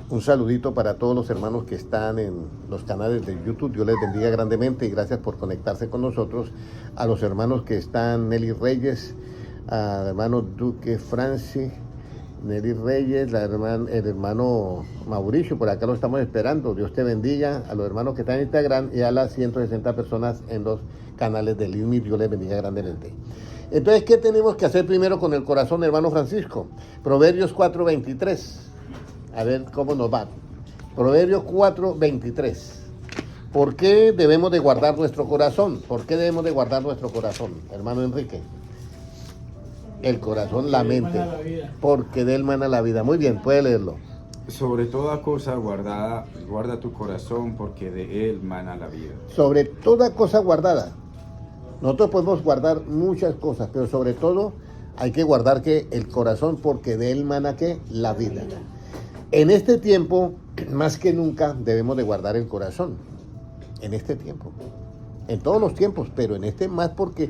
Un saludito para todos los hermanos que están en los canales de YouTube. Dios les bendiga grandemente y gracias por conectarse con nosotros. A los hermanos que están, Nelly Reyes, al hermano Duque Francis, Nelly Reyes, el hermano Mauricio, por acá lo estamos esperando. Dios te bendiga. A los hermanos que están en Instagram y a las 160 personas en los canales de Lidmi, Dios les bendiga grandemente. Entonces, ¿qué tenemos que hacer primero con el corazón, hermano Francisco? Proverbios 4:23. A ver cómo nos va. Proverbios 4:23. ¿Por qué debemos de guardar nuestro corazón? ¿Por qué debemos de guardar nuestro corazón, hermano Enrique? El corazón, la mente. Porque de él mana la vida. Muy bien, puede leerlo. Sobre toda cosa guardada, guarda tu corazón, porque de él mana la vida. Sobre toda cosa guardada. Nosotros podemos guardar muchas cosas, pero sobre todo hay que guardar que el corazón, porque de él mana ¿qué? La vida. En este tiempo, más que nunca, debemos de guardar el corazón. En este tiempo. En todos los tiempos, pero en este más porque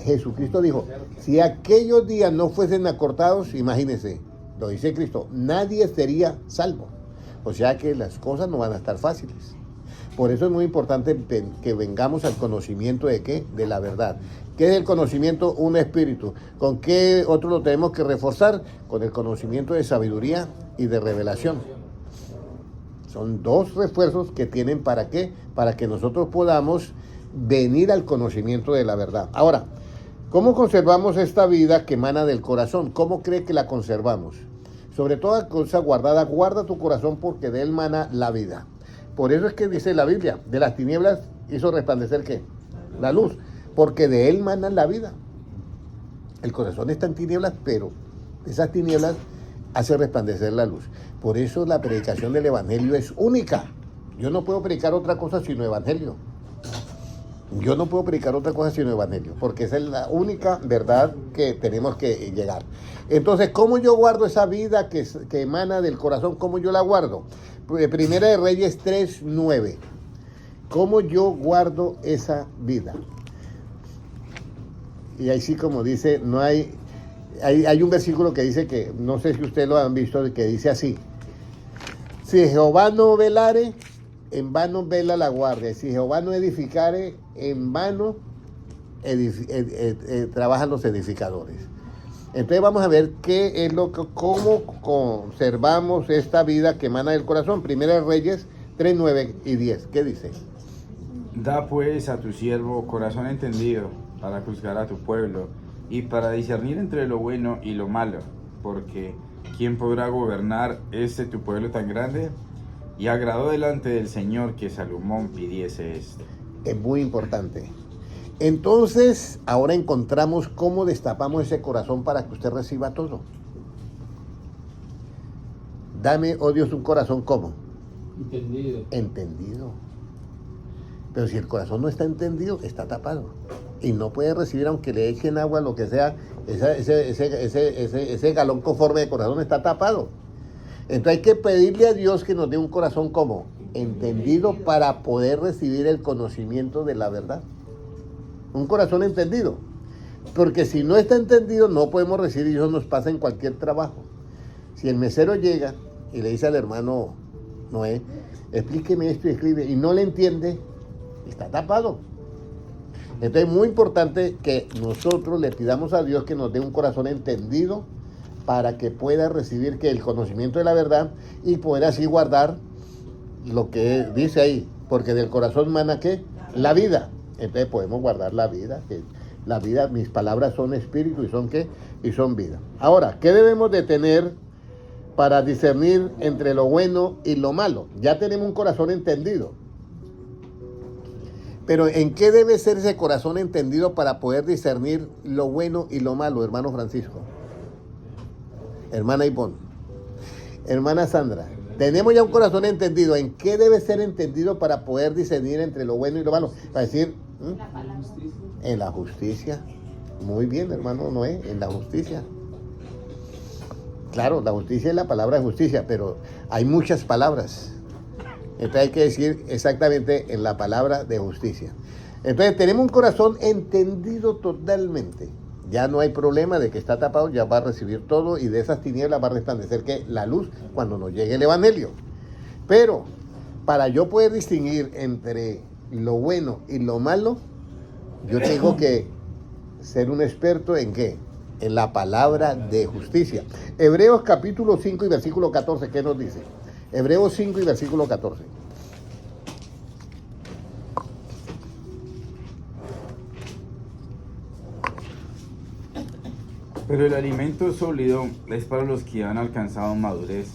Jesucristo dijo, si aquellos días no fuesen acortados, imagínense, lo dice Cristo, nadie sería salvo. O sea que las cosas no van a estar fáciles. Por eso es muy importante que vengamos al conocimiento de ¿qué? De la verdad. ¿Qué es el conocimiento? Un espíritu. ¿Con qué otro lo tenemos que reforzar? Con el conocimiento de sabiduría y de revelación. Son dos refuerzos que tienen ¿para qué? Para que nosotros podamos venir al conocimiento de la verdad. Ahora, ¿cómo conservamos esta vida que emana del corazón? ¿Cómo cree que la conservamos? Sobre toda cosa guardada, guarda tu corazón porque de él mana la vida. Por eso es que dice la Biblia, de las tinieblas hizo resplandecer ¿qué? La luz, porque de él mana la vida. El corazón está en tinieblas, pero esas tinieblas hace resplandecer la luz. Por eso la predicación del evangelio es única. Yo no puedo predicar otra cosa sino evangelio. Yo no puedo predicar otra cosa sino evangelio, porque esa es la única verdad que tenemos que llegar. Entonces, ¿cómo yo guardo esa vida que emana del corazón? ¿Cómo yo la guardo? Primera de Reyes 3:9. ¿Cómo yo guardo esa vida? Y ahí sí, como dice, no hay un versículo que dice que, no sé si ustedes lo han visto, que dice así: si Jehová no velare, en vano vela la guardia. Si Jehová no edificare, en vano trabajan los edificadores. Entonces vamos a ver qué es cómo conservamos esta vida que emana del corazón. Primera de Reyes 3:9 y 10. ¿Qué dice? Da pues a tu siervo corazón entendido para juzgar a tu pueblo y para discernir entre lo bueno y lo malo, porque ¿quién podrá gobernar tu pueblo tan grande? Y agradó delante del Señor que Salomón pidiese esto. Es muy importante. Entonces, ahora encontramos cómo destapamos ese corazón para que usted reciba todo. Dame, oh Dios, un corazón ¿cómo? Entendido. Pero si el corazón no está entendido, está tapado. Y no puede recibir, aunque le echen agua, lo que sea, ese galón conforme de corazón está tapado. Entonces hay que pedirle a Dios que nos dé un corazón ¿cómo? Entendido, para poder recibir el conocimiento de la verdad. Un corazón entendido. Porque si no está entendido, no podemos recibir, y eso nos pasa en cualquier trabajo. Si el mesero llega y le dice al hermano Noé, explíqueme esto y escribe, y no le entiende, está tapado. Entonces es muy importante que nosotros le pidamos a Dios que nos dé un corazón entendido para que pueda recibir que el conocimiento de la verdad y poder así guardar lo que dice ahí, porque del corazón mana ¿qué? La vida. Entonces podemos guardar la vida, que la vida, mis palabras son espíritu y son ¿qué? Y son vida. Ahora, ¿qué debemos de tener para discernir entre lo bueno y lo malo? Ya tenemos un corazón entendido. Pero ¿en qué debe ser ese corazón entendido para poder discernir lo bueno y lo malo, hermano Francisco? Hermana Ivonne, hermana Sandra, tenemos ya un corazón entendido. ¿En qué debe ser entendido para poder discernir entre lo bueno y lo malo? Para decir, en la justicia. Muy bien, hermano Noé, en la justicia. Claro, la justicia es la palabra de justicia, pero hay muchas palabras. Entonces hay que decir exactamente en la palabra de justicia. Entonces tenemos un corazón entendido totalmente. Ya no hay problema de que está tapado, ya va a recibir todo y de esas tinieblas va a resplandecer que la luz cuando nos llegue el Evangelio. Pero para yo poder distinguir entre lo bueno y lo malo, yo tengo que ser un experto en ¿qué? En la palabra de justicia. Hebreos capítulo 5 y versículo 14, ¿qué nos dice? Hebreos 5 y versículo 14. Pero el alimento sólido es para los que han alcanzado madurez,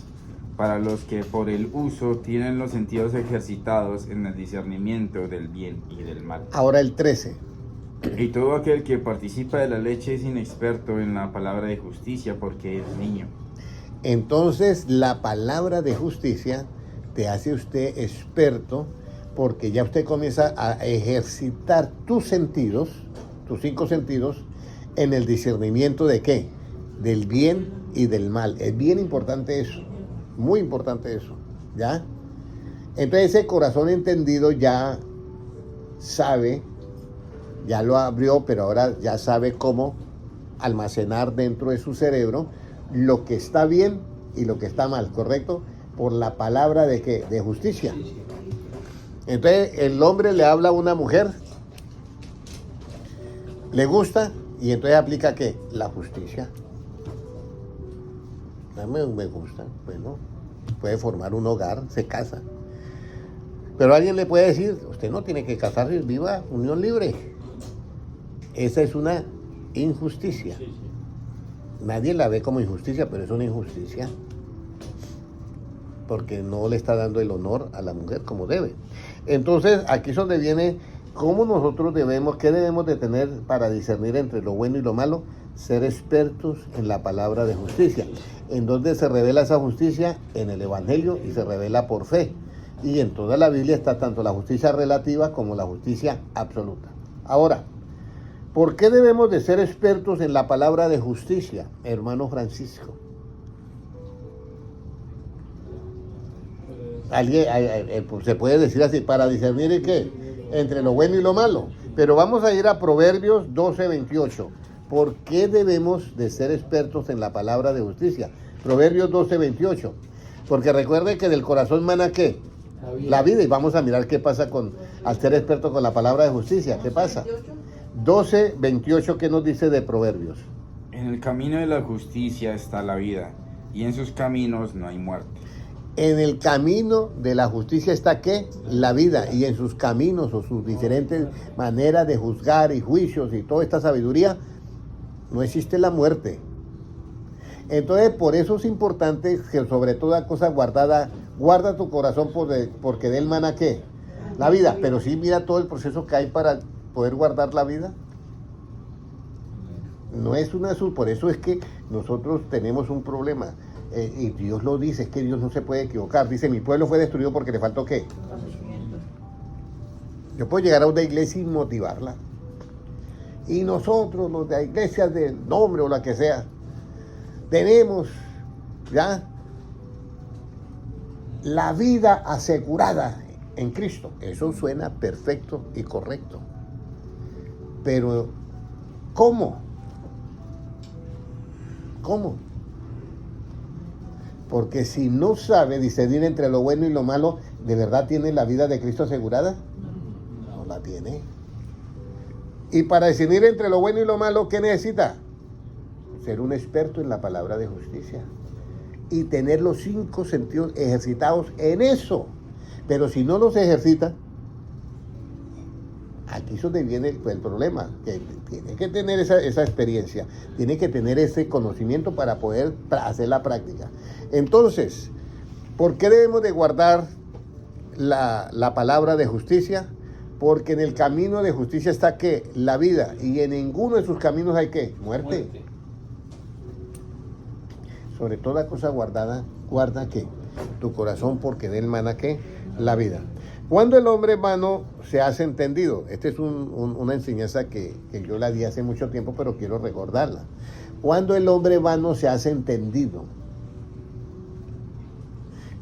para los que por el uso tienen los sentidos ejercitados en el discernimiento del bien y del mal. Ahora el 13. Y todo aquel que participa de la leche es inexperto en la palabra de justicia porque es niño. Entonces la palabra de justicia te hace usted experto porque ya usted comienza a ejercitar tus sentidos, tus 5 sentidos, en el discernimiento de ¿qué? Del bien y del mal. Es bien importante eso, muy importante eso, ¿ya? Entonces ese corazón entendido ya sabe, ya lo abrió, pero ahora ya sabe cómo almacenar dentro de su cerebro lo que está bien y lo que está mal, ¿correcto? Por la palabra de ¿qué? De justicia. Entonces el hombre le habla a una mujer, le gusta, y entonces aplica ¿qué? La justicia. Me gusta, bueno, puede formar un hogar, se casa. Pero alguien le puede decir, usted no tiene que casarse, viva unión libre. Esa es una injusticia. Nadie la ve como injusticia, pero es una injusticia. Porque no le está dando el honor a la mujer como debe. Entonces, aquí es donde viene cómo nosotros debemos, qué debemos de tener para discernir entre lo bueno y lo malo. Ser expertos en la palabra de justicia. ¿En dónde se revela esa justicia? En el Evangelio, y se revela por fe. Y en toda la Biblia está tanto la justicia relativa como la justicia absoluta. Ahora, ¿por qué debemos de ser expertos en la palabra de justicia, hermano Francisco? Alguien, se puede decir así, para discernir ¿qué? Entre lo bueno y lo malo. Pero vamos a ir a Proverbios 12:28. ¿Por qué debemos de ser expertos en la palabra de justicia? Proverbios 12:28. Porque recuerde que del corazón mana ¿qué? La vida. Y vamos a mirar qué pasa al ser experto con la palabra de justicia. ¿Qué pasa? 12:28, ¿qué nos dice de Proverbios? En el camino de la justicia está la vida, y en sus caminos no hay muerte. En el camino de la justicia está ¿qué? La vida, y en sus caminos o sus diferentes maneras de juzgar y juicios y toda esta sabiduría, no existe la muerte. Entonces, por eso es importante que sobre toda cosa guardada, guarda tu corazón porque de él mana ¿qué? La vida. Pero sí, mira todo el proceso que hay para poder guardar la vida. No es por eso es que nosotros tenemos un problema. Y Dios lo dice, es que Dios no se puede equivocar. Dice, mi pueblo fue destruido porque le faltó ¿qué? Yo puedo llegar a una iglesia y motivarla. Y nosotros, los de la iglesia del nombre o la que sea, tenemos ya la vida asegurada en Cristo. Eso suena perfecto y correcto. Pero, ¿cómo? ¿Cómo? Porque si no sabe discernir entre lo bueno y lo malo, ¿de verdad tiene la vida de Cristo asegurada? No la tiene. Y para discernir entre lo bueno y lo malo, ¿qué necesita? Ser un experto en la palabra de justicia. Y tener los 5 sentidos ejercitados en eso. Pero si no los ejercita, aquí es donde viene el problema. Que tiene que tener esa experiencia, tiene que tener ese conocimiento para poder hacer la práctica. Entonces, ¿por qué debemos de guardar la palabra de justicia? Porque en el camino de justicia está ¿qué? La vida, y en ninguno de sus caminos hay ¿qué? Muerte. Sobre toda cosa guardada, guarda ¿qué? Tu corazón, porque de él mana ¿qué? La vida. Cuando el hombre vano se hace entendido, esta es una enseñanza que yo la di hace mucho tiempo, pero quiero recordarla. Cuando el hombre vano se hace entendido,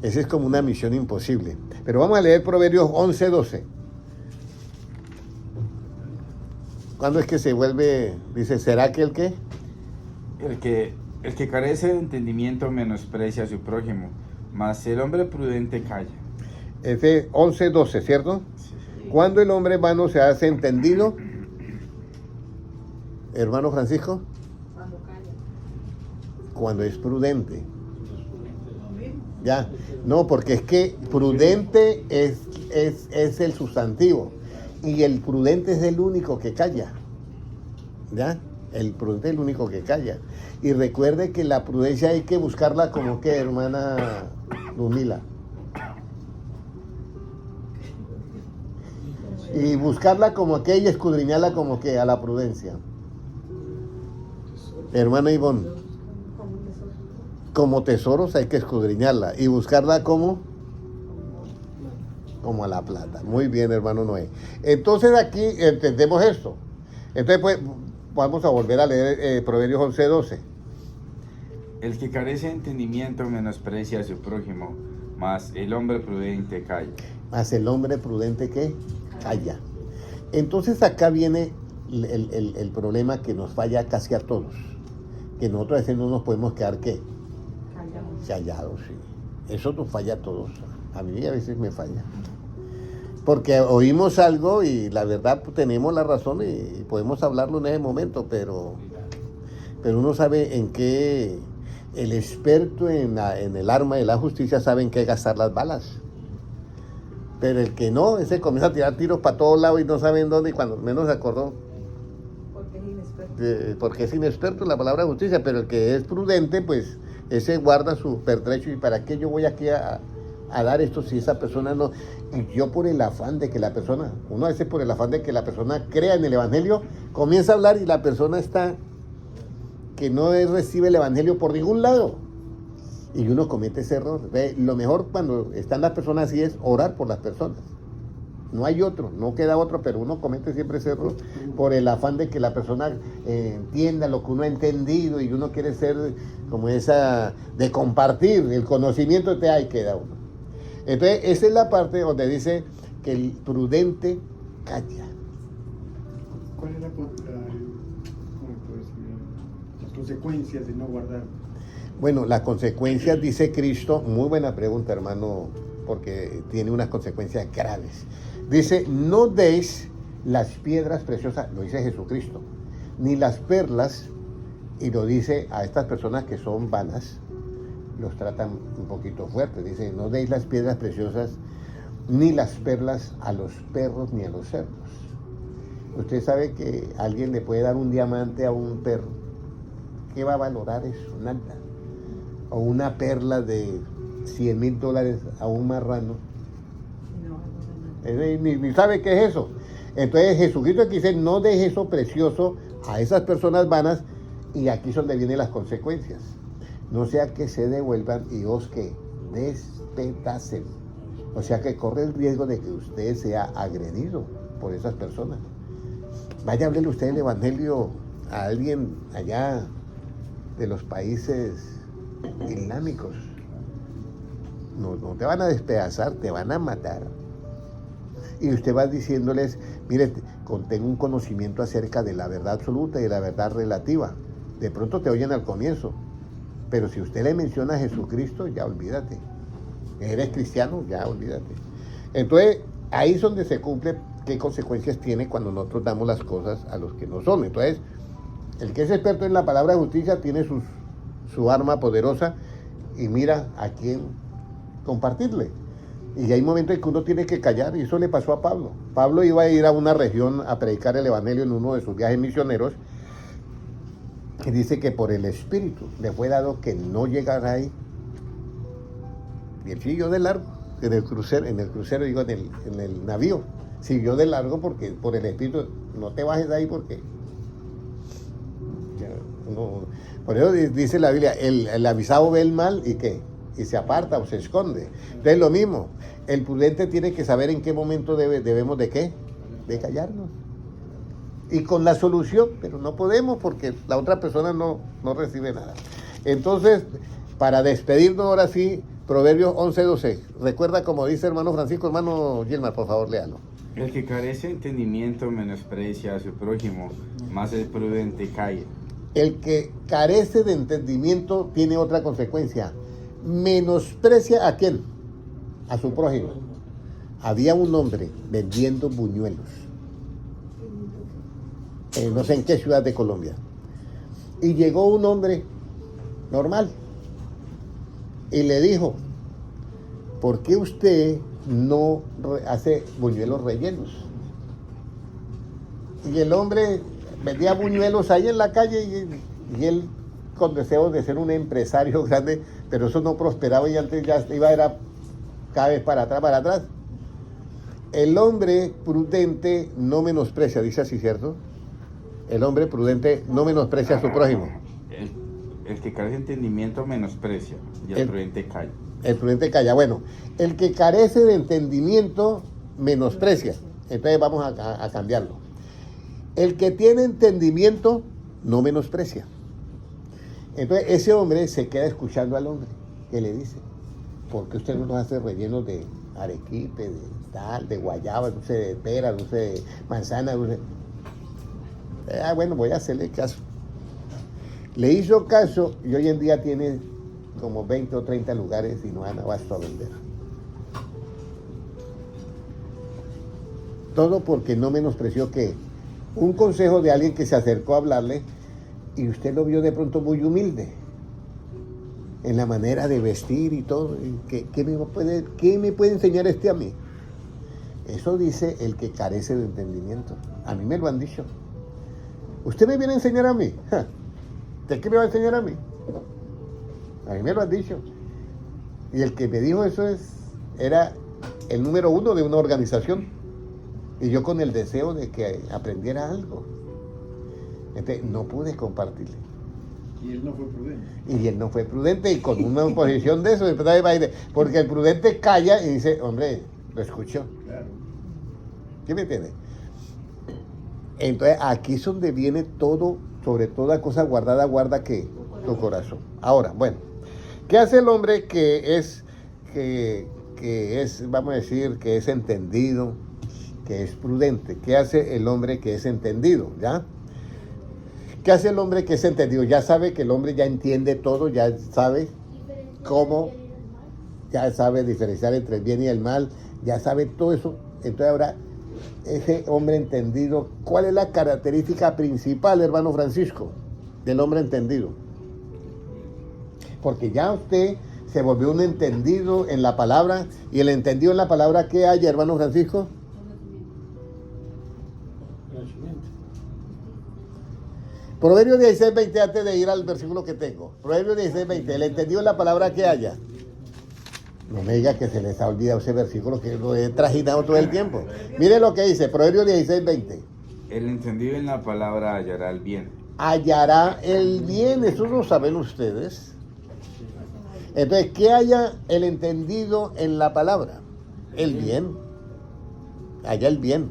esa es como una misión imposible. Pero vamos a leer Proverbios 11:12. ¿Cuándo es que se vuelve, dice, será que el qué? El que carece de entendimiento menosprecia a su prójimo, mas el hombre prudente calla. Ese 11:12, ¿cierto? Sí. ¿Cuándo el hombre vano se hace entendido? Hermano Francisco. Cuando calla. Cuando es prudente. Ya, no, porque es que prudente es el sustantivo y el prudente es el único que calla. ¿Ya? El prudente es el único que calla. Y recuerde que la prudencia hay que buscarla como que, hermana Lumila. Y buscarla como que y escudriñarla como que a la prudencia. Hermana Ivonne. Como tesoros hay que escudriñarla y buscarla como a la plata. Muy bien, hermano Noé. Entonces aquí entendemos esto. Entonces pues vamos a volver a leer Proverbios 11:12. El que carece de entendimiento menosprecia a su prójimo, mas el hombre prudente calla. Más el hombre prudente que calla. Entonces acá viene el problema que nos falla casi a todos. Que nosotros a veces no nos podemos quedar ¿qué? Callados, sí. Eso nos falla a todos. A mí a veces me falla. Porque oímos algo y la verdad pues, tenemos la razón y podemos hablarlo en ese momento, pero uno sabe en qué, el experto en el arma de la justicia sabe en qué gastar las balas. Pero el que no, ese comienza a tirar tiros para todos lados y no sabe en dónde y cuando menos se acordó. Porque es inexperto. Porque es inexperto en la palabra justicia, pero el que es prudente, pues ese guarda su pertrecho y para qué yo voy aquí a dar esto si esa persona no. Y yo por el afán de que la persona, uno a veces por el afán de que la persona crea en el evangelio, comienza a hablar y la persona está que no recibe el evangelio por ningún lado. Y uno comete ese error. Lo mejor cuando están las personas así es orar por las personas. No hay otro, no queda otro, pero uno comete siempre ese error por el afán de que la persona entienda lo que uno ha entendido y uno quiere ser como esa, de compartir el conocimiento que hay, queda uno. Entonces, esa es la parte donde dice que el prudente calla. ¿Cuál es ¿cómo puedo decir? Las consecuencias de no guardar? Bueno, las consecuencias, dice Cristo, muy buena pregunta, hermano, porque tiene unas consecuencias graves. Dice, no deis las piedras preciosas, lo dice Jesucristo, ni las perlas, y lo dice a estas personas que son vanas, los tratan un poquito fuerte. Dice, no deis las piedras preciosas, ni las perlas a los perros ni a los cerdos. Usted sabe que alguien le puede dar un diamante a un perro. ¿Qué va a valorar eso? Nada. O una perla de $100,000 a un marrano. Ni sabe qué es eso. Entonces Jesucristo aquí dice, no deje eso precioso a esas personas vanas, y aquí es donde vienen las consecuencias. No sea que se devuelvan y os que despedacen. O sea que corre el riesgo de que usted sea agredido por esas personas. Vaya a hablarle usted el evangelio a alguien allá de los países islámicos. No te van a despedazar, te van a matar. Y usted va diciéndoles, mire, tengo un conocimiento acerca de la verdad absoluta y de la verdad relativa. De pronto te oyen al comienzo, pero si usted le menciona a Jesucristo, ya olvídate. Eres cristiano, ya olvídate. Entonces, ahí es donde se cumple qué consecuencias tiene cuando nosotros damos las cosas a los que no son. Entonces, el que es experto en la palabra justicia tiene su arma poderosa y mira a quién compartirle. Y hay momentos en que uno tiene que callar, y eso le pasó a Pablo. Pablo iba a ir a una región a predicar el evangelio en uno de sus viajes misioneros, y dice que por el Espíritu le fue dado que no llegara ahí. Y él siguió de largo, en el crucero digo, en el navío. Siguió de largo porque por el Espíritu, no te bajes de ahí porque... por eso dice la Biblia, el avisado ve el mal y ¿qué? Y se aparta o se esconde. Entonces lo mismo, el prudente tiene que saber en qué momento debemos de qué, de callarnos. Y con la solución, pero no podemos porque la otra persona no recibe nada. Entonces, para despedirnos ahora sí, Proverbios 11:12. Recuerda como dice hermano Francisco, hermano Gilmar, por favor, léalo. El que carece de entendimiento menosprecia a su prójimo, más el prudente calla. El que carece de entendimiento tiene otra consecuencia. Menosprecia ¿a quién? A su prójimo. Había un hombre vendiendo buñuelos. No sé en qué ciudad de Colombia. Y llegó un hombre normal y le dijo, ¿por qué usted no hace buñuelos rellenos? Y el hombre vendía buñuelos ahí en la calle y él con deseos de ser un empresario grande, pero eso no prosperaba y antes ya iba era cada vez para atrás. El hombre prudente no menosprecia, dice así, ¿cierto? El hombre prudente no menosprecia a su prójimo. El que carece de entendimiento menosprecia y el prudente calla. El prudente calla. Bueno, el que carece de entendimiento menosprecia. Entonces vamos a cambiarlo. El que tiene entendimiento no menosprecia. Entonces ese hombre se queda escuchando al hombre que le dice, ¿por qué usted no nos hace rellenos de arequipe, de tal, de guayaba, no sé, de pera, no sé, de manzana, no sé? Bueno, voy a hacerle caso. Le hizo caso y hoy en día tiene como 20 o 30 lugares y no han abasto a vender. Todo porque no menospreció que un consejo de alguien que se acercó a hablarle y usted lo vio de pronto muy humilde en la manera de vestir y todo. ¿Qué me puede enseñar este a mí? Eso dice el que carece de entendimiento. A mí me lo han dicho. ¿Usted me viene a enseñar a mí? ¿De qué me va a enseñar a mí? A mí me lo han dicho. Y el que me dijo eso era el número 1 de una organización. Y yo con el deseo de que aprendiera algo. Entonces, no pude compartirle. Y él no fue prudente. Y él no fue prudente y con una posición de eso, porque el prudente calla y dice, hombre, lo escuchó. Claro. ¿Qué me entiende? Entonces, aquí es donde viene todo, sobre toda cosa guardada, guarda que tu corazón. Ahora, bueno, ¿qué hace el hombre que es, vamos a decir, que es entendido, que es prudente? ¿Qué hace el hombre que es entendido? ¿Ya? ¿Qué hace el hombre que es entendido? Ya sabe que el hombre ya entiende todo, ya sabe cómo, ya sabe diferenciar entre el bien y el mal, ya sabe todo eso. Entonces ahora, ese hombre entendido, ¿cuál es la característica principal, hermano Francisco, del hombre entendido? Porque ya usted se volvió un entendido en la palabra, y el entendido en la palabra, ¿qué hay, hermano Francisco? Proverbios 16:20, antes de ir al versículo que tengo. Proverbios 16:20, el entendido en la palabra, ¿qué haya? No me diga que se les ha olvidado ese versículo, que lo he trajinado todo el tiempo. Mire lo que dice, Proverbios 16:20. El entendido en la palabra hallará el bien. Hallará el bien, eso lo saben ustedes. Entonces, ¿qué haya el entendido en la palabra? El bien. Haya el bien.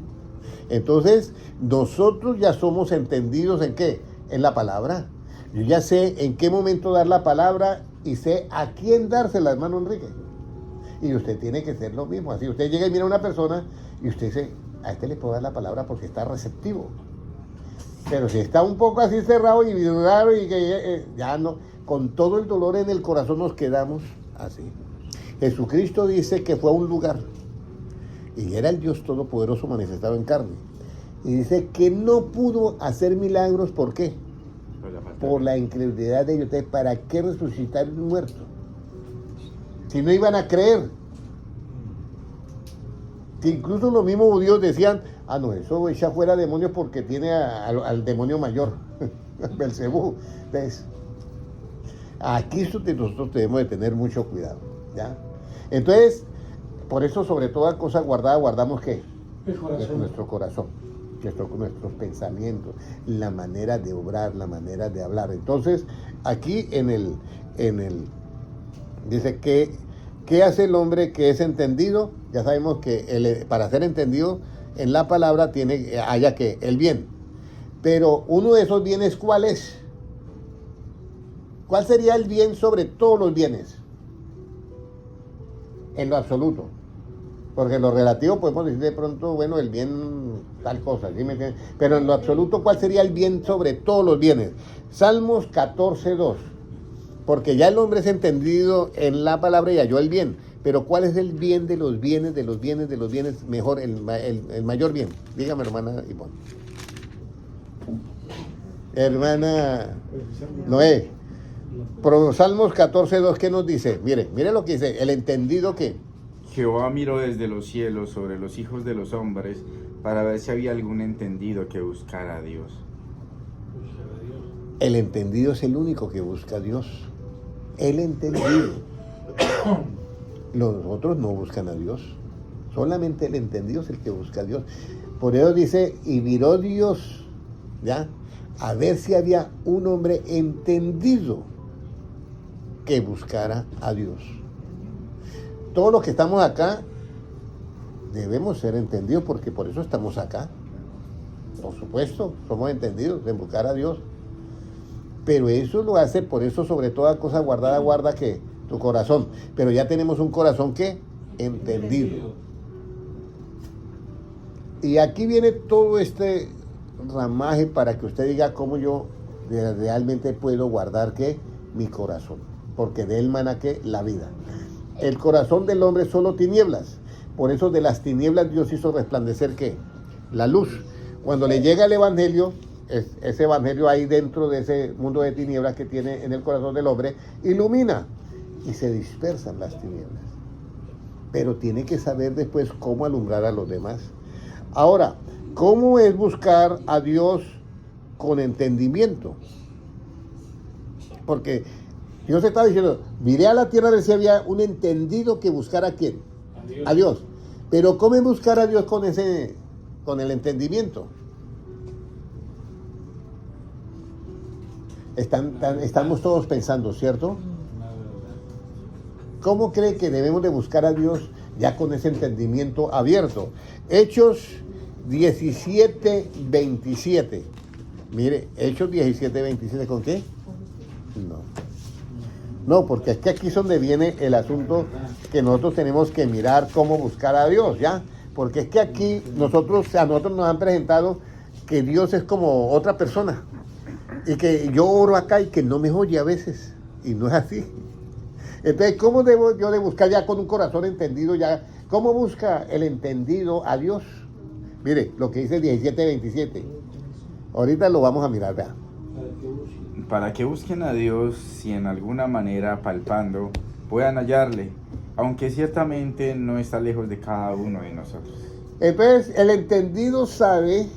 Entonces, nosotros ya somos entendidos ¿en qué? En la palabra. Yo ya sé en qué momento dar la palabra y sé a quién dársela, hermano Enrique. Y usted tiene que ser lo mismo. Así usted llega y mira a una persona y usted dice, a este le puedo dar la palabra porque está receptivo. Pero si está un poco así cerrado y raro y que ya no, con todo el dolor en el corazón nos quedamos así. Jesucristo dice que fue a un lugar y era el Dios Todopoderoso manifestado en carne. Y dice que no pudo hacer milagros, ¿por qué? Por la incredulidad de ellos. Entonces, ¿para qué resucitar un muerto? Si no iban a creer. Que incluso los mismos judíos decían, no, eso echa fuera demonios porque tiene al demonio mayor, Belcebú. Entonces, aquí es donde nosotros debemos de tener mucho cuidado, ¿ya? Entonces, por eso sobre toda cosa guardada, guardamos ¿qué? El corazón. Nuestro corazón, nuestros pensamientos, la manera de obrar, la manera de hablar. Entonces, aquí en el dice que ¿qué hace el hombre que es entendido? Ya sabemos que para ser entendido en la palabra haya que el bien. Pero uno de esos bienes, ¿cuál es? ¿Cuál sería el bien sobre todos los bienes? En lo absoluto. Porque en lo relativo podemos decir de pronto, bueno, el bien tal cosa, ¿sí me entiendes? Pero en lo absoluto, ¿cuál sería el bien sobre todos los bienes? Salmos 14:2. Porque ya el hombre es entendido en la palabra y halló el bien. Pero ¿cuál es el bien de los bienes, de los bienes, de los bienes? Mejor, el mayor bien. Dígame, hermana Ivonne. Hermana Noé. Salmos 14:2, ¿qué nos dice? Mire lo que dice. El entendido que Jehová miró desde los cielos sobre los hijos de los hombres para ver si había algún entendido que buscara a Dios. el entendido es el único que busca a Dios. El entendido. Los otros no buscan a Dios. Solamente el entendido es el que busca a Dios. Por eso dice, y miró Dios, ¿ya? A ver si había un hombre entendido que buscara a Dios. Todos los que estamos acá debemos ser entendidos porque por eso estamos acá. Por supuesto, somos entendidos en buscar a Dios. Pero eso lo hace, por eso sobre toda cosa guardada, guarda que tu corazón. Pero ya tenemos un corazón que entendido. Y aquí viene todo este ramaje para que usted diga cómo yo realmente puedo guardar que mi corazón, porque de él mana que la vida. El corazón del hombre es solo tinieblas, por eso de las tinieblas Dios hizo resplandecer ¿qué? La luz. Cuando le llega el evangelio, ese evangelio ahí dentro de ese mundo de tinieblas que tiene en el corazón del hombre, ilumina y se dispersan las tinieblas. Pero tiene que saber después cómo alumbrar a los demás. Ahora, ¿cómo es buscar a Dios con entendimiento? Porque Dios está diciendo, miré a la tierra de si había un entendido que buscara a quién, a Dios. Pero ¿cómo es buscar a Dios con el entendimiento? Estamos todos pensando, ¿cierto? ¿Cómo cree que debemos de buscar a Dios ya con ese entendimiento abierto? Hechos 17:27. Mire, Hechos 17:27, ¿con qué? No, porque es que aquí es donde viene el asunto que nosotros tenemos que mirar cómo buscar a Dios, ¿ya? Porque es que aquí a nosotros nos han presentado que Dios es como otra persona. Y que yo oro acá y que no me oye a veces. Y no es así. Entonces, ¿cómo debo yo de buscar ya con un corazón entendido ya? ¿Cómo busca el entendido a Dios? Mire, lo que dice el 17:27. Ahorita lo vamos a mirar, vea. Para que busquen a Dios si en alguna manera palpando puedan hallarle, aunque ciertamente no está lejos de cada uno de nosotros. Entonces, el entendido sabe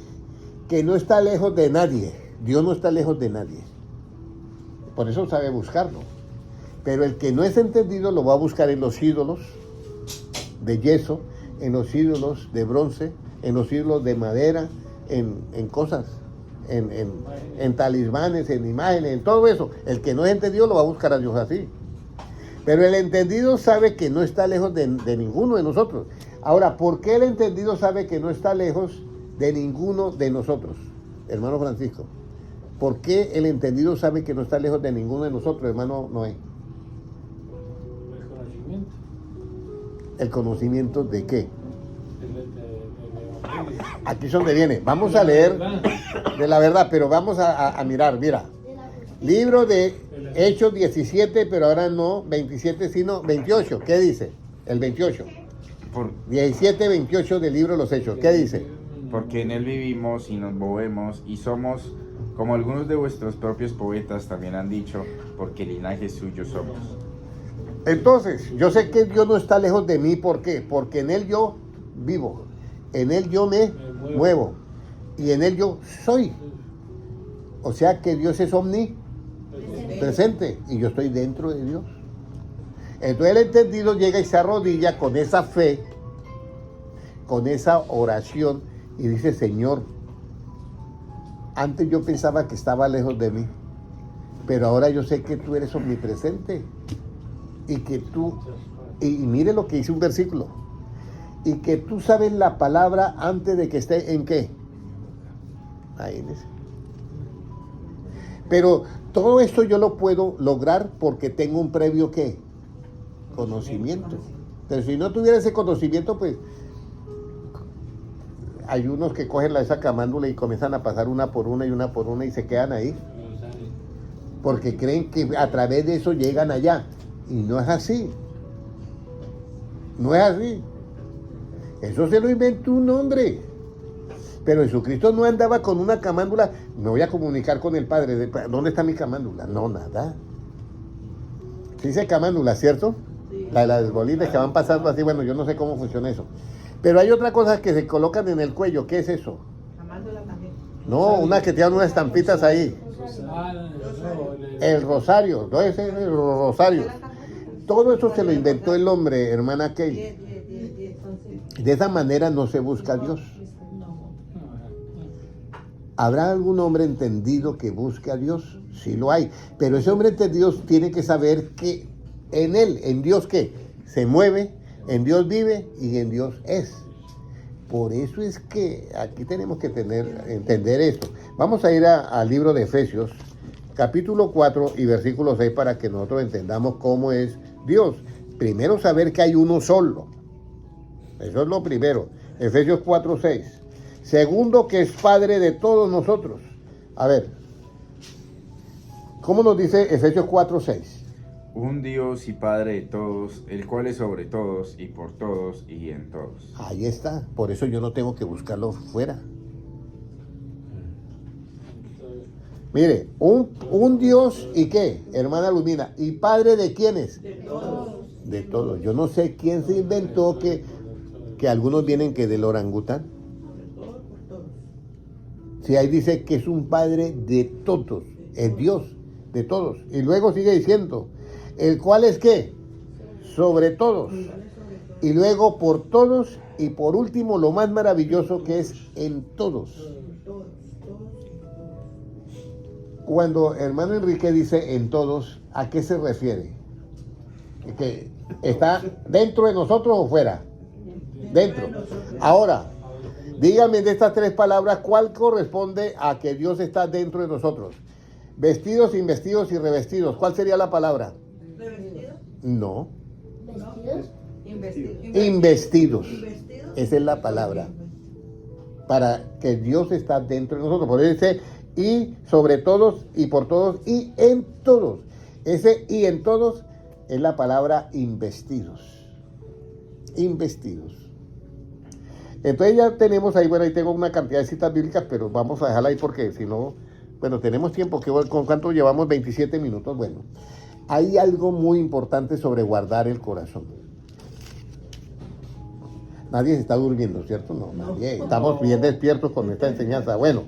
que no está lejos de nadie. Dios no está lejos de nadie. Por eso sabe buscarlo. Pero el que no es entendido lo va a buscar en los ídolos de yeso, en los ídolos de bronce, en los ídolos de madera, en cosas, en talismanes, en imágenes, en todo eso. El que no es entendido lo va a buscar a Dios así. Pero el entendido sabe que no está lejos de ninguno de nosotros. Ahora, ¿por qué el entendido sabe que no está lejos de ninguno de nosotros? Hermano Francisco, ¿por qué el entendido sabe que no está lejos de ninguno de nosotros, hermano Noé? El conocimiento. ¿El conocimiento de qué? Aquí es donde viene. Vamos a leer de la verdad, pero vamos a mirar, mira. Libro de Hechos 17, pero ahora no 27, sino 28. ¿Qué dice? El 28. 17:28 del libro de los Hechos. ¿Qué dice? Porque en él vivimos y nos movemos y somos, como algunos de vuestros propios poetas también han dicho, porque linaje suyo somos. Entonces, yo sé que Dios no está lejos de mí. ¿Por qué? Porque en Él yo vivo, en Él yo me muevo y en Él yo soy. O sea que Dios es omnipresente y yo estoy dentro de Dios. Entonces el entendido llega y se arrodilla con esa fe, con esa oración y dice, Señor, antes yo pensaba que estaba lejos de mí, pero ahora yo sé que tú eres omnipresente. Y que tú, y mire lo que dice un versículo, y que tú sabes la palabra antes de que esté en qué. Ahí dice. Pero todo esto yo lo puedo lograr porque tengo un previo qué, conocimiento. Pero si no tuviera ese conocimiento, pues hay unos que cogen esa camándula y comienzan a pasar una por una y se quedan ahí. Porque creen que a través de eso llegan allá. Y no es así. No es así. Eso se lo inventó un hombre. Pero Jesucristo no andaba con una camándula. Me voy a comunicar con el Padre. ¿Dónde está mi camándula? No, nada. Se dice camándula, ¿cierto? Sí. La de las bolitas que van pasando así. Bueno, yo no sé cómo funciona eso. Pero hay otra cosa que se colocan en el cuello. ¿Qué es eso? Amándola también. No, una que tiene unas estampitas ahí. El rosario. ¿No es el rosario? Todo eso se lo inventó el hombre, hermana Kay. 10. Entonces, De esa manera no se busca a Dios. no. ¿Habrá algún hombre entendido que busque a Dios? Sí lo hay. Pero ese hombre entendido tiene que saber que en él, en Dios, ¿qué? Se mueve, en Dios vive y en Dios es. Por eso es que aquí tenemos que entender esto. Vamos a ir al libro de Efesios, capítulo 4 y versículo 6, para que nosotros entendamos cómo es Dios. Primero, saber que hay uno solo. Eso es lo primero. Efesios 4, 6. Segundo, que es Padre de todos nosotros. A ver, ¿cómo nos dice Efesios 4, 6? Un Dios y Padre de todos, el cual es sobre todos y por todos y en todos. Ahí está. Por eso yo no tengo que buscarlo fuera. Mire, un Dios y qué, hermana Lumina, y Padre de quiénes? De todos. De todos. Yo no sé quién se inventó que algunos vienen que del orangután. Por todos. Si ahí dice que es un Padre de todos, es Dios de todos. Y luego sigue diciendo, el cual es qué, sobre todos. Y luego por todos y por último lo más maravilloso que es en todos. Cuando hermano Enrique dice en todos, ¿a qué se refiere? ¿Que está dentro de nosotros o fuera? Dentro. Ahora, dígame de estas tres palabras, ¿cuál corresponde a que Dios está dentro de nosotros? Vestidos, investidos y revestidos. ¿Cuál sería la palabra? ¿Revestido? No. Investido. Investidos. ¿Investido? Esa es la palabra. Para que Dios está dentro de nosotros. Por eso dice, y sobre todos, y por todos, y en todos. Ese y en todos es la palabra investidos. Investidos. Entonces ya tenemos ahí, bueno, ahí tengo una cantidad de citas bíblicas, pero vamos a dejarla ahí porque si no, bueno, tenemos tiempo. ¿Con cuánto llevamos? 27 minutos. Bueno, hay algo muy importante sobre guardar el corazón. Nadie se está durmiendo, ¿cierto? No, nadie. Estamos bien despiertos con esta enseñanza. Bueno,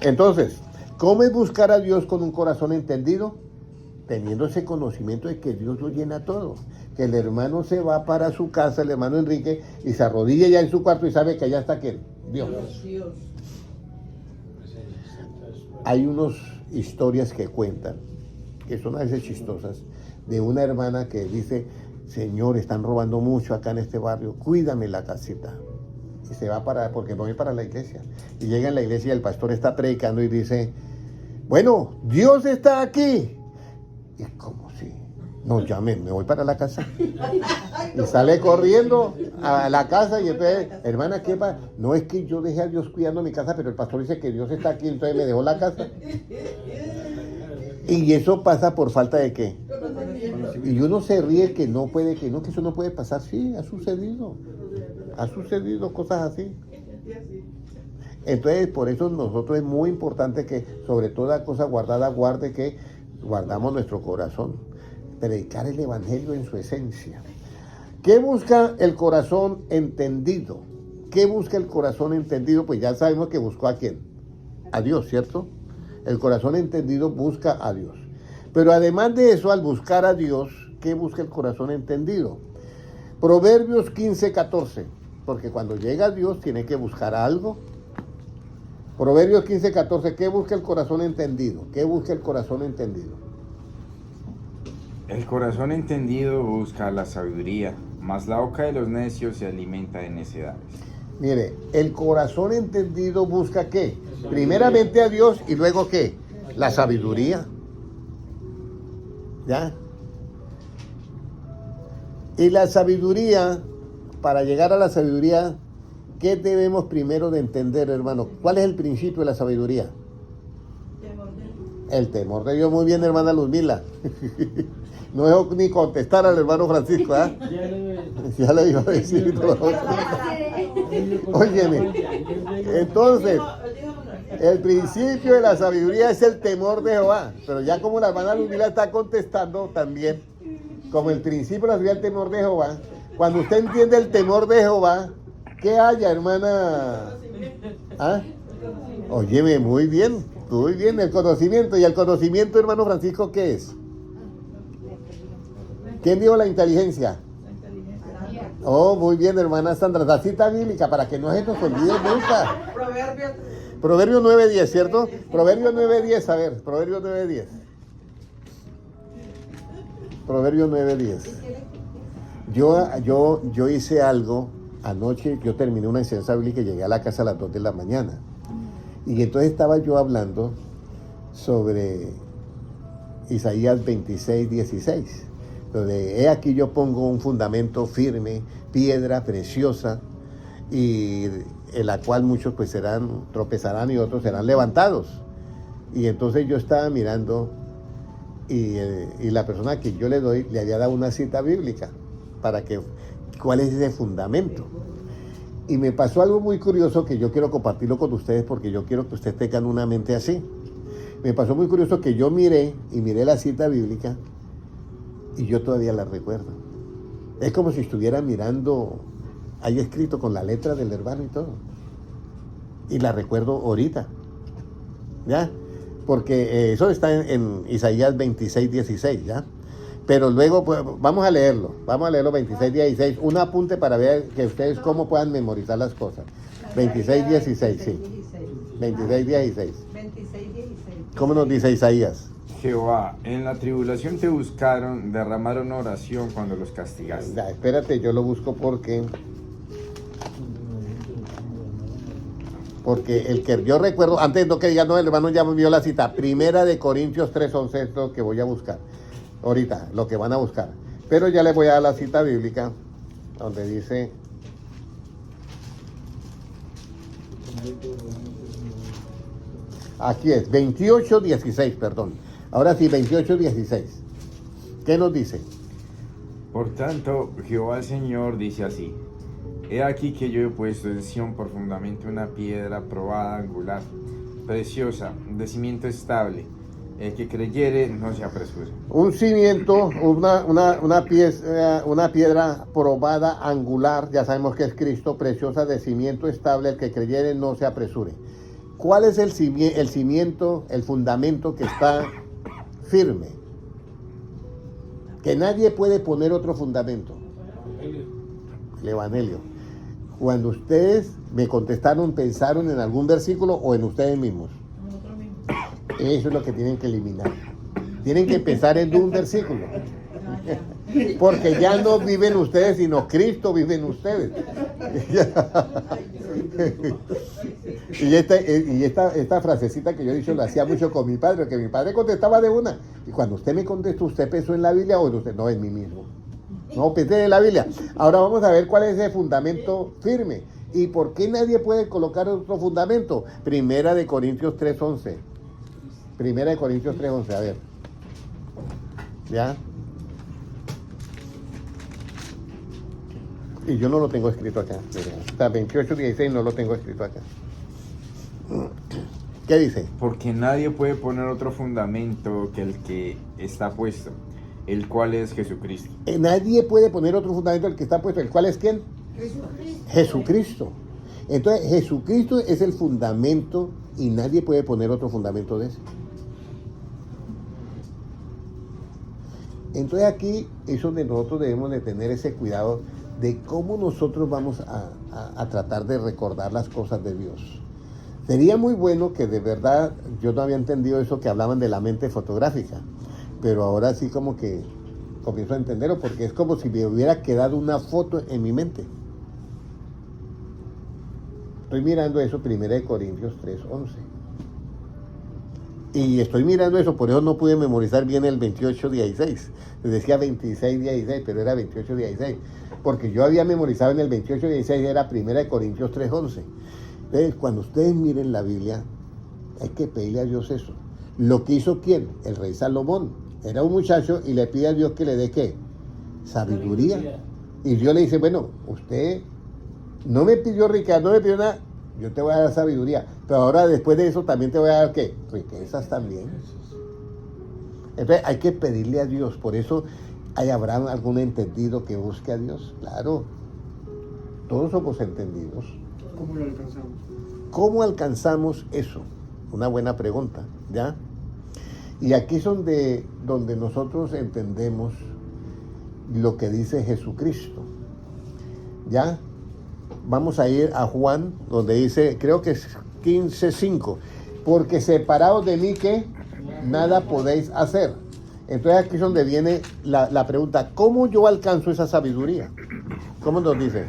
entonces, ¿cómo es buscar a Dios con un corazón entendido? Teniendo ese conocimiento de que Dios lo llena todo. Que el hermano se va para su casa, el hermano Enrique, y se arrodilla ya en su cuarto y sabe que allá está ¿quién? Dios. Dios. Hay unas historias que cuentan, que son a veces chistosas, de una hermana que dice, Señor, están robando mucho acá en este barrio, cuídame la casita. Y se va porque voy para la iglesia. Y llega en la iglesia y el pastor está predicando y dice, bueno, Dios está aquí. Y como si, no, ya me voy para la casa. Y sale corriendo a la casa y entonces, hermana, ¿qué pasa? No, es que yo dejé a Dios cuidando mi casa, pero el pastor dice que Dios está aquí, entonces me dejó la casa. Y eso pasa por falta de qué. Y uno se ríe que no puede, que eso no puede pasar. Sí, ha sucedido. Ha sucedido cosas así. Entonces, por eso nosotros es muy importante que sobre toda cosa guardada, guardamos nuestro corazón. Predicar el evangelio en su esencia. ¿Qué busca el corazón entendido? ¿Qué busca el corazón entendido? Pues ya sabemos que buscó a quién. A Dios, ¿cierto? El corazón entendido busca a Dios. Pero además de eso, al buscar a Dios, ¿qué busca el corazón entendido? Proverbios 15, 14. Porque cuando llega a Dios tiene que buscar algo. Proverbios 15, 14. ¿Qué busca el corazón entendido? ¿Qué busca el corazón entendido? El corazón entendido busca la sabiduría, mas la boca de los necios se alimenta de necedades. Mire, el corazón entendido busca ¿qué? Primeramente a Dios y luego ¿qué? La sabiduría. ¿Ya? Y la sabiduría, para llegar a la sabiduría, ¿qué debemos primero de entender, hermano? ¿Cuál es el principio de la sabiduría? Temor de Dios. El temor de Dios. Muy bien, hermana Luzmila. No dejo ni contestar al hermano Francisco, ¿ah? Ya le iba a decir. Óyeme, entonces, Él dijo una. el principio de la sabiduría es el temor de Jehová. Pero ya como la hermana Luzmila está contestando también, como el principio de la sabiduría es el temor de Jehová, cuando usted entiende el temor de Jehová, ¿qué haya, hermana? ¿Ah? Óyeme, muy bien, el conocimiento. ¿Y el conocimiento, hermano Francisco, qué es? ¿Quién dijo la inteligencia? La inteligencia. Oh, muy bien, hermana Sandra. La cita bíblica para que no se nos olvide nunca. Proverbios. Proverbios 9:10, ¿cierto? Proverbios 9:10, a ver, Proverbios 9:10. Proverbios 9:10. Yo hice algo anoche, yo terminé una enseñanza bíblica y llegué a la casa a las 2 de la mañana. Y entonces estaba yo hablando sobre Isaías 26:16, donde he aquí yo pongo un fundamento firme, piedra preciosa, y en la cual muchos pues tropezarán y otros serán levantados. Y entonces yo estaba mirando y la persona que yo le doy le había dado una cita bíblica para que, ¿cuál es ese fundamento? Y me pasó algo muy curioso que yo quiero compartirlo con ustedes porque yo quiero que ustedes tengan una mente así. Me pasó muy curioso que yo miré la cita bíblica y yo todavía la recuerdo. Es como si estuviera mirando, ahí escrito con la letra del hermano y todo. Y la recuerdo ahorita. ¿Ya? Porque eso está en Isaías 26:16, ¿ya? Pero luego, pues, vamos a leerlo 26:16, un apunte para ver que ustedes cómo puedan memorizar las cosas. 26:16, sí. 26:16. 26:16. ¿Cómo nos dice Isaías? Jehová, en la tribulación te buscaron, derramaron oración cuando los castigaste. Ya, espérate, yo lo busco porque el que yo recuerdo, antes no que diga, no, el hermano ya me vio la cita, 1 Corintios 3:11 es lo que voy a buscar, ahorita, lo que van a buscar. Pero ya les voy a dar la cita bíblica, donde dice, aquí es, 28:16, perdón. Ahora sí, 28:16. ¿Qué nos dice? Por tanto, Jehová el Señor dice así: He aquí que yo he puesto en Sión por fundamento una piedra probada, angular, preciosa, de cimiento estable. El que creyere no se apresure. Un cimiento, una piedra probada, angular, ya sabemos que es Cristo, preciosa, de cimiento estable, el que creyere no se apresure. ¿Cuál es el cimiento, el fundamento que está firme? Que nadie puede poner otro fundamento. El Evangelio. Cuando ustedes me contestaron, ¿pensaron en algún versículo o en ustedes mismos? Nosotros mismos. Eso es lo que tienen que eliminar. Tienen que pensar en un versículo. Porque ya no viven ustedes, sino Cristo vive en ustedes. Y esta frasecita que yo he dicho lo hacía mucho con mi padre, que mi padre contestaba de una. Y cuando usted me contestó, ¿usted pensó en la Biblia o en usted? No, en mí mismo. No, pensé en la Biblia. Ahora vamos a ver cuál es ese fundamento firme. ¿Y por qué nadie puede colocar otro fundamento? 1 Corintios 3:11. 1 Corintios 3:11, a ver. ¿Ya? Y yo no lo tengo escrito acá. Está 28:16 no lo tengo escrito acá. ¿Qué dice? Porque nadie puede poner otro fundamento que el que está puesto, el cual es Jesucristo. Nadie puede poner otro fundamento el que está puesto. ¿El cual es quién? Jesucristo. Entonces, Jesucristo es el fundamento y nadie puede poner otro fundamento de ese. Entonces aquí es donde nosotros debemos de tener ese cuidado de cómo nosotros vamos a tratar de recordar las cosas de Dios. Sería muy bueno que de verdad, yo no había entendido eso que hablaban de la mente fotográfica, pero ahora sí como que comienzo a entenderlo porque es como si me hubiera quedado una foto en mi mente. Estoy mirando eso, 1 Corintios 3:11. Y estoy mirando eso, por eso no pude memorizar bien el 28:16. Les decía 26:16, pero era 28:16. Porque yo había memorizado en el 28:16, era 1 Corintios 3:11. Entonces, cuando ustedes miren la Biblia, hay que pedirle a Dios eso. Lo que hizo ¿quién? El rey Salomón. Era un muchacho y le pide a Dios que le dé ¿qué? Sabiduría. Y Dios le dice, bueno, usted no me pidió riqueza, no me pidió nada, yo te voy a dar sabiduría. Pero ahora después de eso también te voy a dar ¿qué? Riquezas también. Entonces hay que pedirle a Dios. Por eso habrá algún entendido que busque a Dios. Claro, todos somos entendidos. ¿Cómo lo alcanzamos? ¿Cómo alcanzamos eso? Una buena pregunta, ¿ya? Y aquí es donde nosotros entendemos lo que dice Jesucristo, ¿ya? Vamos a ir a Juan, donde dice, creo que es 15:5, porque separados de mí, ¿qué? Nada podéis hacer. Entonces aquí es donde viene la pregunta, ¿cómo yo alcanzo esa sabiduría? ¿Cómo nos dice?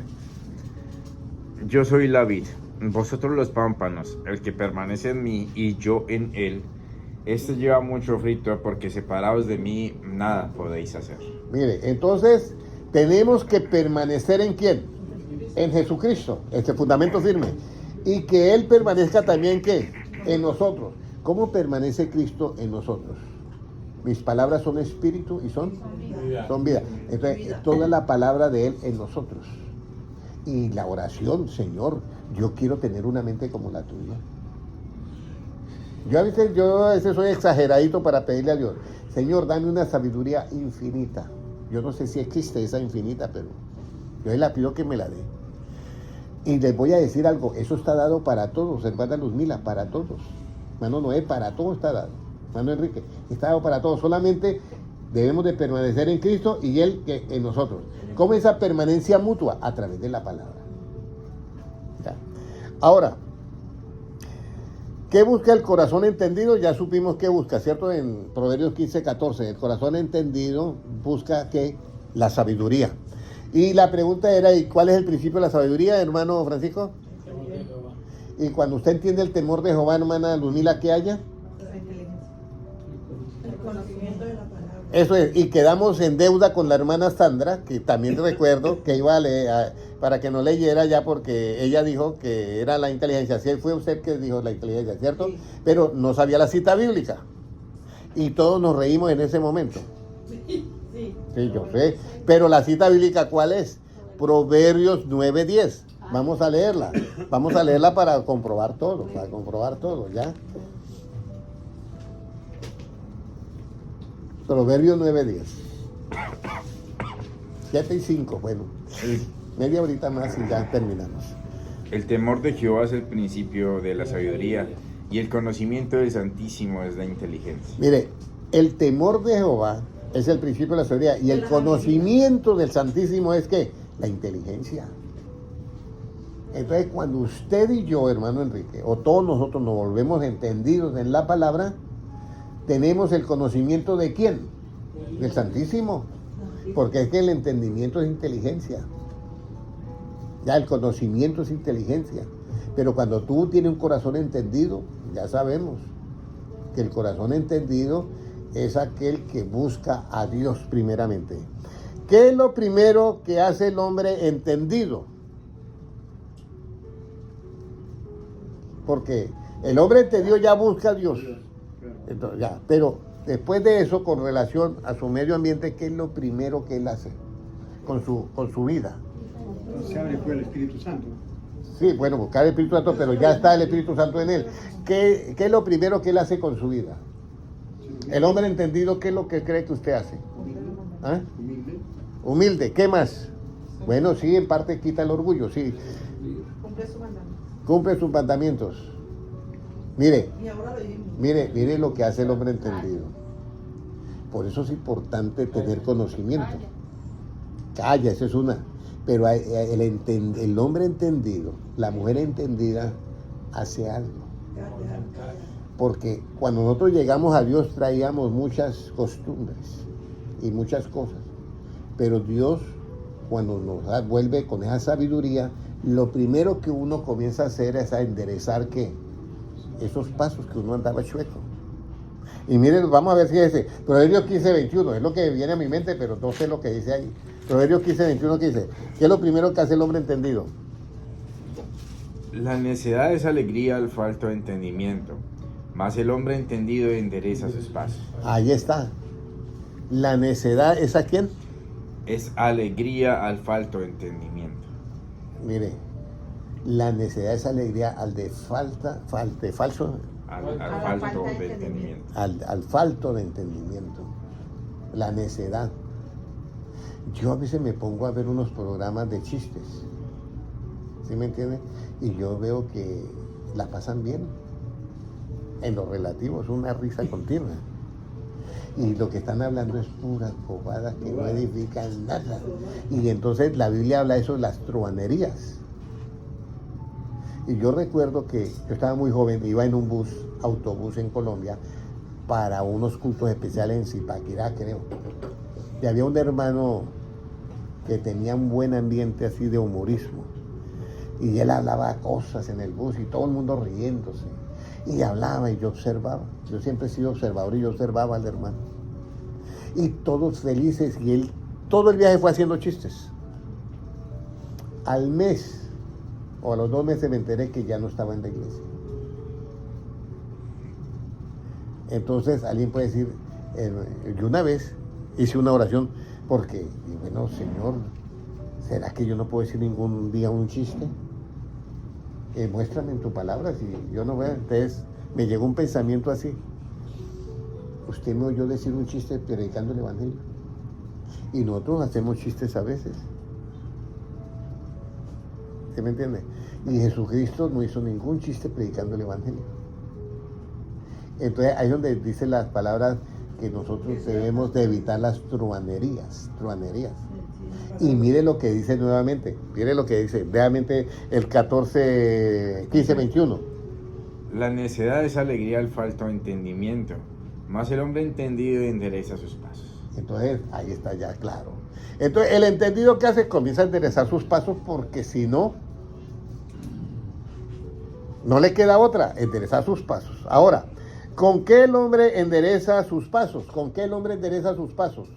Yo soy la vid, vosotros los pámpanos, el que permanece en mí y yo en él. Este lleva mucho fruto, porque separados de mí nada podéis hacer. Mire, entonces tenemos que permanecer ¿en quién? En Jesucristo, este fundamento firme. Y que Él permanezca también ¿qué? En nosotros. ¿Cómo permanece Cristo en nosotros? Mis palabras son espíritu y son vida. Entonces, toda la palabra de Él en nosotros. Y la oración, Señor, yo quiero tener una mente como la tuya. Yo a veces soy exageradito para pedirle a Dios, Señor, dame una sabiduría infinita. Yo no sé si existe esa infinita, pero yo le pido que me la dé. Y les voy a decir algo, eso está dado para todos, hermana Luzmila, para todos. Hermano Noé, para todos está dado. Hermano Enrique, está dado para todos. Solamente debemos de permanecer en Cristo y Él en nosotros. ¿Cómo esa permanencia mutua? A través de la palabra. ¿Ya? Ahora, ¿qué busca el corazón entendido? Ya supimos qué busca, ¿cierto? En Proverbios 15:14, el corazón entendido busca ¿qué? La sabiduría. Y la pregunta era, ¿y cuál es el principio de la sabiduría, hermano Francisco? Y cuando usted entiende el temor de Jehová, hermana Luzmila, ¿qué haya? La inteligencia. El conocimiento de la palabra. Eso es, y quedamos en deuda con la hermana Sandra, que también recuerdo que iba a leer, para que no leyera ya, porque ella dijo que era la inteligencia. Sí, fue usted que dijo la inteligencia, ¿cierto? Sí. Pero no sabía la cita bíblica. Y todos nos reímos en ese momento. Sí. Sí, yo sé. Pero la cita bíblica, ¿cuál es? Proverbios 9:10. Vamos a leerla. Vamos a leerla para comprobar todo, ¿ya? Proverbios 9:10. 7:05, bueno. Media horita más y ya terminamos. El temor de Jehová es el principio de la sabiduría, y el conocimiento del Santísimo es la inteligencia. Mire, el temor de Jehová es el principio de la sabiduría y el conocimiento del Santísimo es ¿qué? La inteligencia. Entonces, cuando usted y yo, hermano Enrique, o todos nosotros nos volvemos entendidos en la palabra, tenemos el conocimiento de ¿quién? Del Santísimo. Porque es que el entendimiento es inteligencia. Ya el conocimiento es inteligencia. Pero cuando tú tienes un corazón entendido, ya sabemos que el corazón entendido es aquel que busca a Dios primeramente. ¿Qué es lo primero que hace el hombre entendido? Porque el hombre entendido ya busca a Dios. Entonces, ya, pero después de eso, con relación a su medio ambiente, ¿qué es lo primero que él hace con su vida? Se abre pues el Espíritu Santo. Sí, bueno, buscar el Espíritu Santo, pero ya está el Espíritu Santo en él. ¿Qué es lo primero que él hace con su vida? El hombre entendido, ¿qué es lo que cree que usted hace? ¿Ah? Humilde. Humilde, ¿qué más? Bueno, sí, en parte quita el orgullo, sí. Cumple su mandamiento. Cumple sus mandamientos. Mire, Y ahora lo vivimos. mire lo que hace el hombre entendido. Por eso es importante tener conocimiento. Calla, esa es una. Pero el hombre entendido, la mujer entendida, hace algo. Porque cuando nosotros llegamos a Dios traíamos muchas costumbres y muchas cosas. Pero Dios, cuando nos vuelve con esa sabiduría, lo primero que uno comienza a hacer es a enderezar ¿qué? Esos pasos que uno andaba chueco. Y miren, vamos a ver si es ese. Proverbios 15:21, es lo que viene a mi mente, pero no sé lo que dice ahí. Proverbios 15:21 que dice, ¿qué es lo primero que hace el hombre entendido? La necedad es alegría al falto de entendimiento, mas el hombre entendido endereza sus pasos. Ahí está. La necedad es a quién? Es alegría al falto de entendimiento. Mire, la necedad es alegría al de falso, Al falto de entendimiento. al falto de entendimiento. La necedad. Yo a veces me pongo a ver unos programas de chistes, ¿sí me entiende? Y yo veo que la pasan bien. En lo relativo, es una risa continua. Y lo que están hablando es puras bobadas que no edifican nada. Y entonces la Biblia habla de eso, las truhanerías. Y yo recuerdo que yo estaba muy joven, iba en un autobús en Colombia, para unos cultos especiales en Zipaquirá, creo. Y había un hermano que tenía un buen ambiente así de humorismo. Y él hablaba cosas en el bus y todo el mundo riéndose. Y hablaba y yo observaba. Yo siempre he sido observador y yo observaba al hermano. Y todos felices y él, todo el viaje fue haciendo chistes. Al mes o a los 2 meses me enteré que ya no estaba en la iglesia. Entonces alguien puede decir, yo una vez hice una oración porque, y bueno, Señor, ¿será que yo no puedo decir ningún día un chiste? Muéstrame en tu palabra, si yo no veo. Entonces me llegó un pensamiento así. Usted me oyó decir un chiste predicando el evangelio. Y nosotros hacemos chistes a veces. ¿Sí me entiende? Y Jesucristo no hizo ningún chiste predicando el evangelio. Entonces ahí es donde dice las palabras que nosotros debemos de evitar las truhanerías. Y mire lo que dice nuevamente, mire lo que dice, nuevamente el 15:21. La necedad es alegría al falto de entendimiento, mas el hombre entendido endereza sus pasos. Entonces, ahí está ya claro. Entonces, el entendido que hace comienza a enderezar sus pasos porque si no, no le queda otra, enderezar sus pasos. Ahora, ¿con qué el hombre endereza sus pasos? ¿Con qué el hombre endereza sus pasos?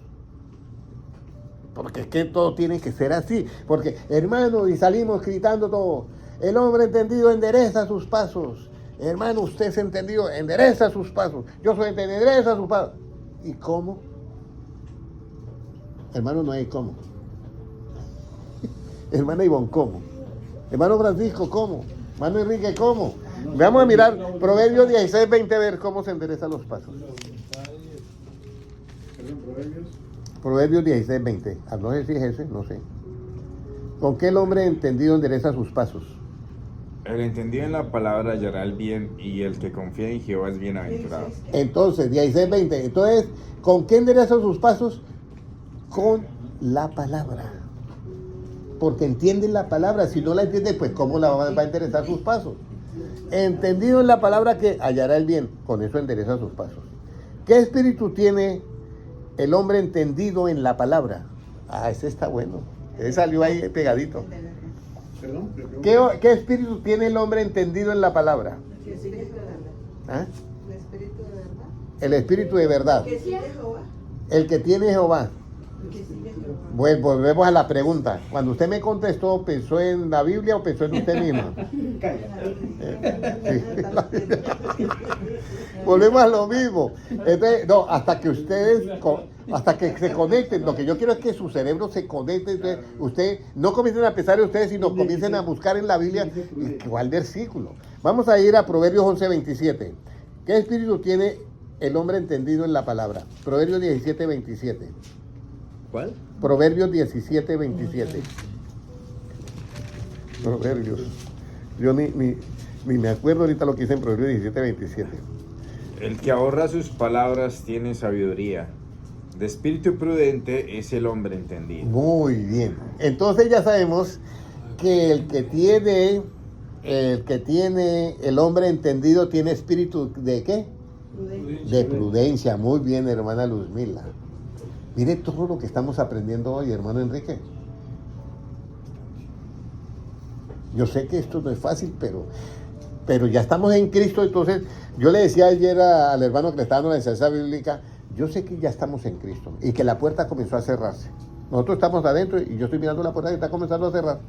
Porque es que todo tiene que ser así. Porque, hermano, y salimos gritando todo. El hombre entendido endereza sus pasos. Hermano, usted es entendido, endereza sus pasos. Yo soy entendido, endereza sus pasos. ¿Y cómo? Hermano, no hay cómo. Hermana Ivonne, ¿cómo? Hermano Francisco, ¿cómo? Hermano Enrique, ¿cómo? Vamos a mirar Proverbios 16:20 a ver cómo se enderezan los pasos. Perdón, Proverbios. Proverbios 16:20. No sé si es ese, no sé. ¿Con qué el hombre entendido endereza sus pasos? El entendido en la palabra hallará el bien, y el que confía en Jehová es bienaventurado. Entonces, 16:20. Entonces, ¿con qué endereza sus pasos? Con la palabra. Porque entienden la palabra. Si no la entienden, pues ¿cómo la va a enderezar sus pasos? Entendido en la palabra que hallará el bien. Con eso endereza sus pasos. ¿Qué espíritu tiene el hombre entendido en la palabra? Ese está bueno. Ese salió ahí pegadito. Perdón, le pregunto. ¿Qué espíritu tiene el hombre entendido en la palabra? Que sigue Jehová. ¿Ah? El espíritu de verdad. El espíritu de verdad. Que sigue Jehová. El que tiene Jehová. Que sigue Jehová. Bueno, volvemos a la pregunta. Cuando usted me contestó, ¿pensó en la Biblia o pensó en usted misma? Sí. Volvemos a lo mismo. Entonces, no, hasta que hasta que se conecten. Lo que yo quiero es que su cerebro se conecte. Entonces, usted no comiencen a pensar en ustedes, sino comiencen a buscar en la Biblia cuál versículo. Vamos a ir a Proverbios 11:27. ¿Qué espíritu tiene el hombre entendido en la palabra? Proverbios 17:27. ¿Cuál? Proverbios 17:27. Proverbios. Yo ni me acuerdo ahorita lo que dice en Proverbios 17:27. El que ahorra sus palabras tiene sabiduría. De espíritu prudente es el hombre entendido. Muy bien. Entonces ya sabemos que el que tiene el hombre entendido tiene espíritu de ¿qué? De prudencia. Muy bien, hermana Luzmila. Mire todo lo que estamos aprendiendo hoy, hermano Enrique. Yo sé que esto no es fácil, pero Pero ya estamos en Cristo, entonces yo le decía ayer al hermano que le estaba dando la enseñanza bíblica, yo sé que ya estamos en Cristo y que la puerta comenzó a cerrarse. Nosotros estamos adentro y yo estoy mirando la puerta que está comenzando a cerrar.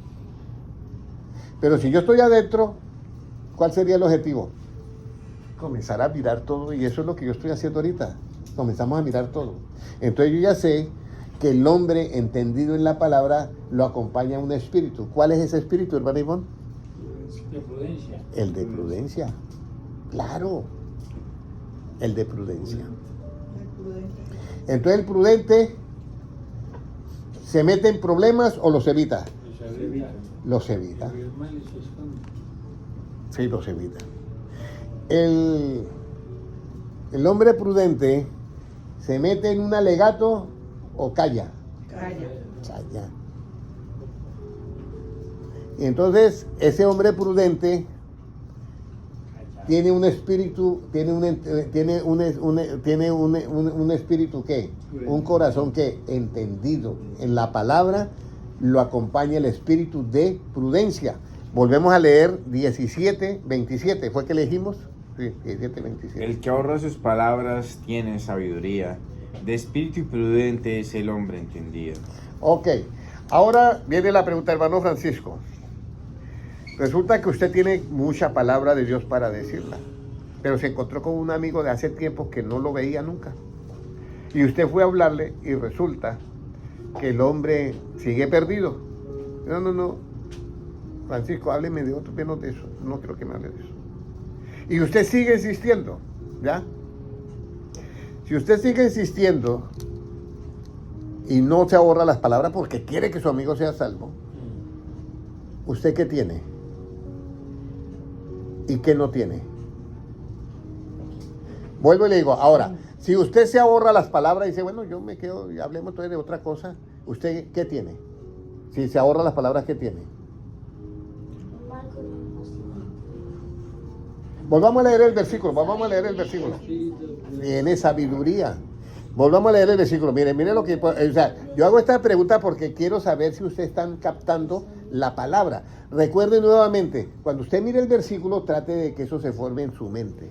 Pero si yo estoy adentro, ¿cuál sería el objetivo? Comenzar a mirar todo, y eso es lo que yo estoy haciendo ahorita. Comenzamos a mirar todo. Entonces yo ya sé que el hombre entendido en la palabra lo acompaña un espíritu. ¿Cuál es ese espíritu, hermano Ivón? De prudencia. El de prudencia. Claro. El de prudencia. El prudente. Entonces el prudente se mete en problemas o los evita. Los evita. Los evita. El mal se esconde. Sí, los evita. El hombre prudente se mete en un alegato o calla. Calla. Calla. Y entonces ese hombre prudente tiene un espíritu, tiene un espíritu que, un corazón que, entendido en la palabra, lo acompaña el espíritu de prudencia. Volvemos a leer 17:27, ¿fue que elegimos? Sí, 17:27. El que ahorra sus palabras tiene sabiduría. De espíritu prudente es el hombre entendido. Ok, ahora viene la pregunta, hermano Francisco. Resulta que usted tiene mucha palabra de Dios para decirla, pero se encontró con un amigo de hace tiempo que no lo veía nunca. Y usted fue a hablarle y resulta que el hombre sigue perdido. No, Francisco, hábleme de otro, menos de eso. No quiero que me hable de eso. Y usted sigue insistiendo, ¿ya? Si usted sigue insistiendo y no se ahorra las palabras porque quiere que su amigo sea salvo, ¿usted qué tiene? ¿Y qué no tiene? Vuelvo y le digo, ahora, si usted se ahorra las palabras y dice, bueno, yo me quedo y hablemos entonces de otra cosa, ¿usted qué tiene? Si se ahorra las palabras, ¿qué tiene? Volvamos a leer el versículo, Tiene sabiduría. Volvamos a leer el versículo. Mire lo que... O sea, yo hago esta pregunta porque quiero saber si ustedes están captando la palabra. Recuerde nuevamente, cuando usted mire el versículo, trate de que eso se forme en su mente.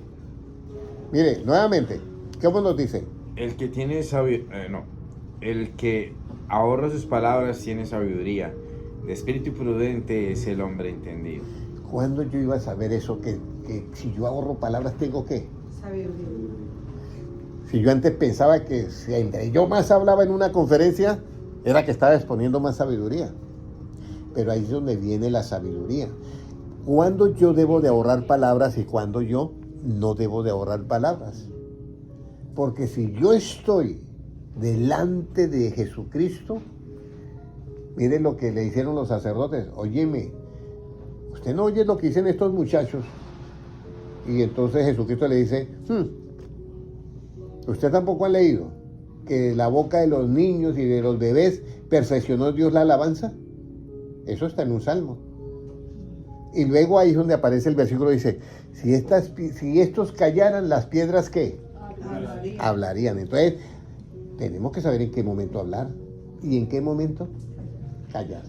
Mire, nuevamente, ¿cómo nos dice? El que tiene el que ahorra sus palabras tiene sabiduría. De espíritu prudente es el hombre entendido. ¿Cuándo yo iba a saber eso? Que si yo ahorro palabras, ¿tengo qué? Sabiduría. Si yo antes pensaba que si entre yo más hablaba en una conferencia, era que estaba exponiendo más sabiduría. Pero ahí es donde viene la sabiduría. ¿Cuándo yo debo de ahorrar palabras y cuándo yo no debo de ahorrar palabras? Porque si yo estoy delante de Jesucristo, miren lo que le hicieron los sacerdotes. Óyeme, usted no oye lo que dicen estos muchachos. Y entonces Jesucristo le dice, usted tampoco ha leído que de la boca de los niños y de los bebés perfeccionó Dios la alabanza. Eso está en un salmo. Y luego ahí es donde aparece el versículo, dice, si estos callaran, las piedras, ¿qué? Hablarían. Entonces, tenemos que saber en qué momento hablar y en qué momento callar.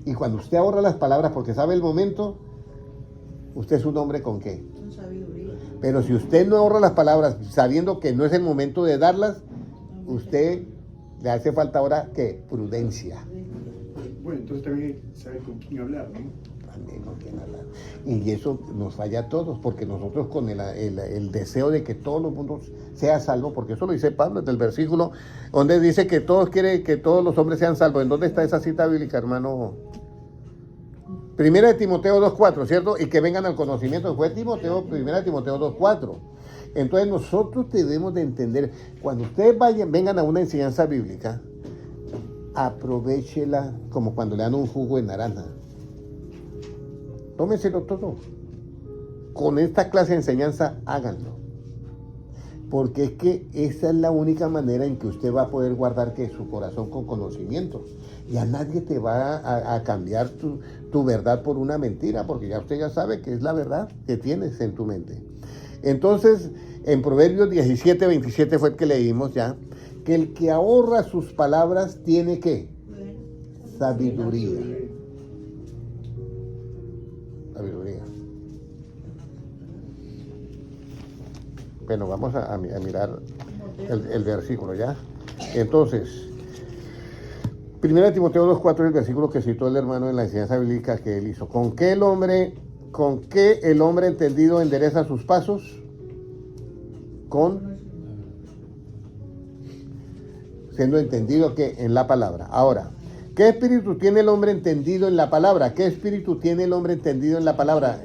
Y cuando usted ahorra las palabras porque sabe el momento, usted es un hombre con qué. Con sabiduría. Pero si usted no ahorra las palabras sabiendo que no es el momento de darlas, usted le hace falta ahora, ¿qué? Prudencia. Bueno, entonces también saber con quién hablar, ¿no? También con quién hablar. Y eso nos falla a todos, porque nosotros con el deseo de que todo el mundo sea salvo, porque eso lo dice Pablo desde el versículo donde dice que todos quieren que todos los hombres sean salvos. ¿En dónde está esa cita bíblica, hermano? Primera de Timoteo 2:4, ¿cierto? Y que vengan al conocimiento. Fue Primera de Timoteo 2:4. Entonces nosotros debemos de entender, cuando ustedes vengan a una enseñanza bíblica, aprovéchela como cuando le dan un jugo de naranja. Tómenselo todo. Con esta clase de enseñanza, háganlo. Porque es que esa es la única manera en que usted va a poder guardar que su corazón con conocimiento. Ya nadie te va a cambiar tu verdad por una mentira, porque ya usted ya sabe que es la verdad que tienes en tu mente. Entonces, en Proverbios 17:27 fue el que leímos ya, que el que ahorra sus palabras tiene ¿qué? Sabiduría. Sabiduría. Bueno, vamos a mirar el versículo, ¿ya? Entonces, 1 Timoteo 2:4 es el versículo que citó el hermano en la enseñanza bíblica que él hizo. ¿Con qué el hombre entendido endereza sus pasos? Siendo entendido que en la palabra. Ahora, ¿qué espíritu tiene el hombre entendido en la palabra? ¿Qué espíritu tiene el hombre entendido en la palabra?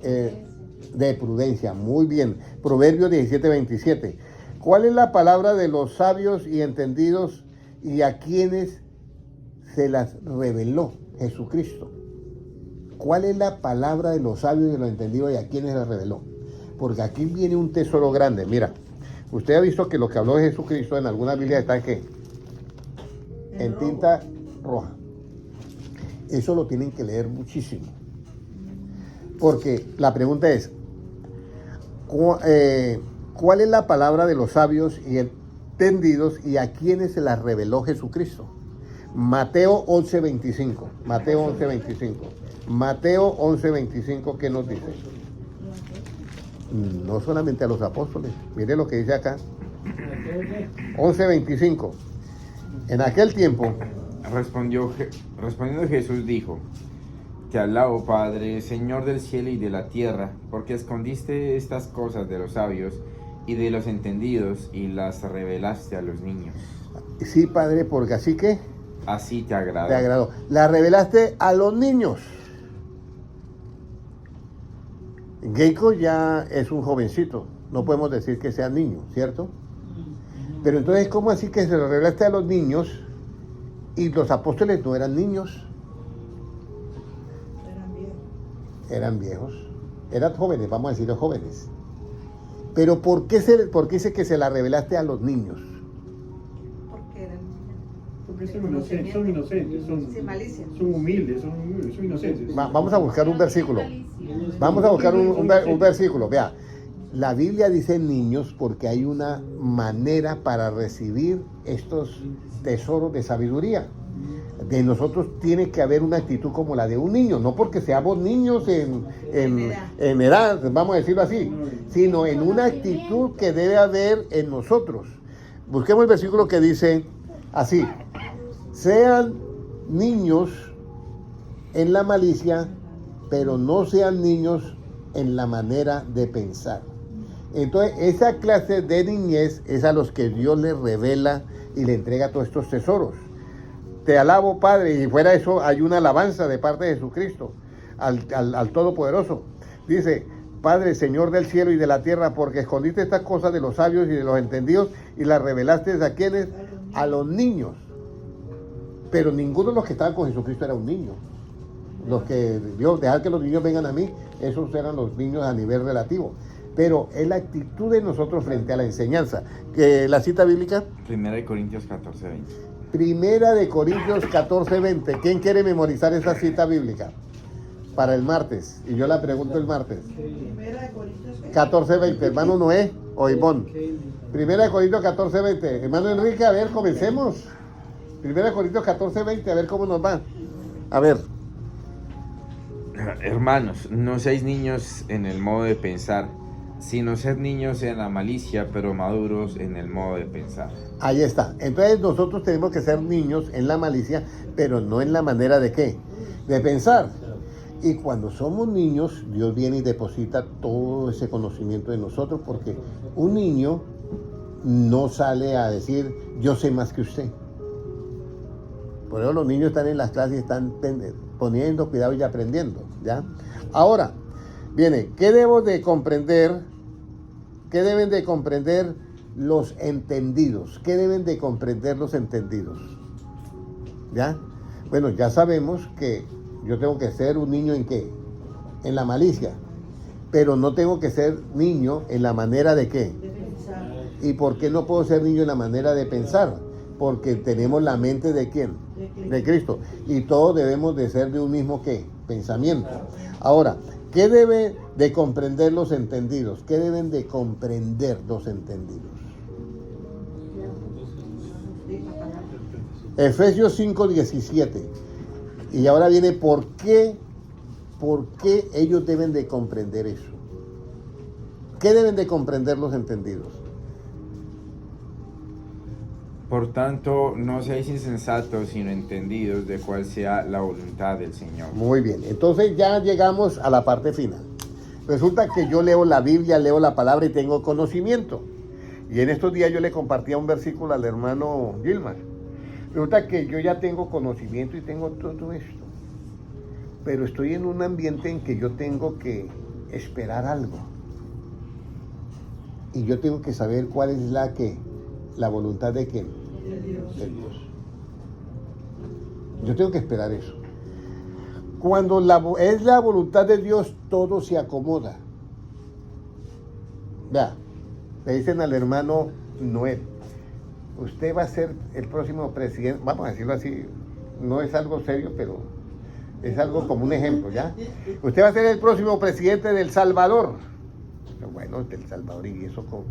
De prudencia, muy bien. Proverbios 17:27. ¿Cuál es la palabra de los sabios y entendidos y a quienes se las reveló Jesucristo? ¿Cuál es la palabra de los sabios y de los entendidos y a quienes se las reveló? Porque aquí viene un tesoro grande. Mira, usted ha visto que lo que habló de Jesucristo en alguna Biblia está en tinta roja. Eso lo tienen que leer muchísimo. Porque la pregunta es, ¿cuál es la palabra de los sabios y entendidos y a quienes se las reveló Jesucristo? Mateo 11:25. Mateo 11:25. Mateo 11:25, ¿qué nos dice? No solamente a los apóstoles. Mire lo que dice acá. 11:25. En aquel tiempo, respondiendo Jesús dijo: Te alabo, Padre, Señor del cielo y de la tierra, porque escondiste estas cosas de los sabios y de los entendidos y las revelaste a los niños. sí, Padre, porque así que Así te agradó. te agradó. La revelaste a los niños. Geico ya es un jovencito, no podemos decir que sea niño, ¿cierto? Pero entonces, ¿cómo así que se lo revelaste a los niños y los apóstoles no eran niños? Eran viejos, eran jóvenes, vamos a decir los jóvenes. Pero ¿por qué dice que se la revelaste a los niños? Porque eran Porque son inocentes, sin malicia. son humildes, son inocentes. Vamos a buscar un versículo. Vamos a buscar un versículo. Vea, la Biblia dice niños porque hay una manera para recibir estos tesoros de sabiduría. De nosotros tiene que haber una actitud como la de un niño, no porque seamos niños en edad, vamos a decirlo así, sino en una actitud que debe haber en nosotros. Busquemos el versículo que dice así: sean niños en la malicia, pero no sean niños en la manera de pensar. Entonces, esa clase de niñez es a los que Dios les revela y le entrega todos estos tesoros. Te alabo, Padre, y fuera de eso hay una alabanza de parte de Jesucristo al Todopoderoso. Dice: Padre, Señor del cielo y de la tierra, porque escondiste estas cosas de los sabios y de los entendidos y las revelaste a quienes, a los niños. Pero ninguno de los que estaban con Jesucristo era un niño. Los que Dios, dejar que los niños vengan a mí, esos eran los niños a nivel relativo. Pero es la actitud de nosotros frente a la enseñanza. La cita bíblica, 1 Corintios 14:20. Primera de Corintios 14:20. ¿Quién quiere memorizar esa cita bíblica para el martes? Y yo la pregunto el martes. Primera de Corintios 14:20. Hermano Noé o Ivón. Primera de Corintios 14:20. Hermano Enrique, a ver, comencemos. Primera de Corintios 14:20, a ver cómo nos va. A ver. Hermanos, no seáis niños en el modo de pensar, sino sed niños en la malicia, pero maduros en el modo de pensar. Ahí está. Entonces nosotros tenemos que ser niños en la malicia, pero no en la manera de ¿qué? De pensar. Y cuando somos niños, Dios viene y deposita todo ese conocimiento en nosotros, porque un niño no sale a decir, yo sé más que usted. Por eso los niños están en las clases y están poniendo cuidado y aprendiendo, ¿ya? Ahora, viene, ¿qué debo de comprender? ¿Qué deben de comprender los entendidos? ¿Qué deben de comprender los entendidos? ¿Ya? Bueno, ya sabemos que yo tengo que ser un niño ¿en qué? En la malicia. Pero no tengo que ser niño en la manera de qué. de pensar. ¿Y por qué no puedo ser niño en la manera de pensar? Porque tenemos la mente de ¿quién? De Cristo. Y todos debemos de ser de un mismo ¿qué? Pensamiento. Ahora, ¿qué deben de comprender los entendidos? ¿Qué deben de comprender los entendidos? Efesios 5:17. Y ahora viene ¿por qué ellos deben de comprender eso? ¿Qué deben de comprender los entendidos? Por tanto, no seáis insensatos, sino entendidos de cuál sea la voluntad del Señor. Muy bien, entonces ya llegamos a la parte final. Resulta que yo leo la Biblia, leo la palabra y tengo conocimiento. Y en estos días yo le compartía un versículo al hermano Gilmar. Resulta que yo ya tengo conocimiento y tengo todo esto. Pero estoy en un ambiente en que yo tengo que esperar algo. Y yo tengo que saber cuál es la voluntad de quién. De Dios. Yo tengo que esperar eso. Cuando es la voluntad de Dios, todo se acomoda. Vea, le dicen al hermano Noel, usted va a ser el próximo presidente, vamos a decirlo así, no es algo serio, pero es algo como un ejemplo, ¿ya? Usted va a ser el próximo presidente del Salvador. Bueno, del Salvador, y eso como...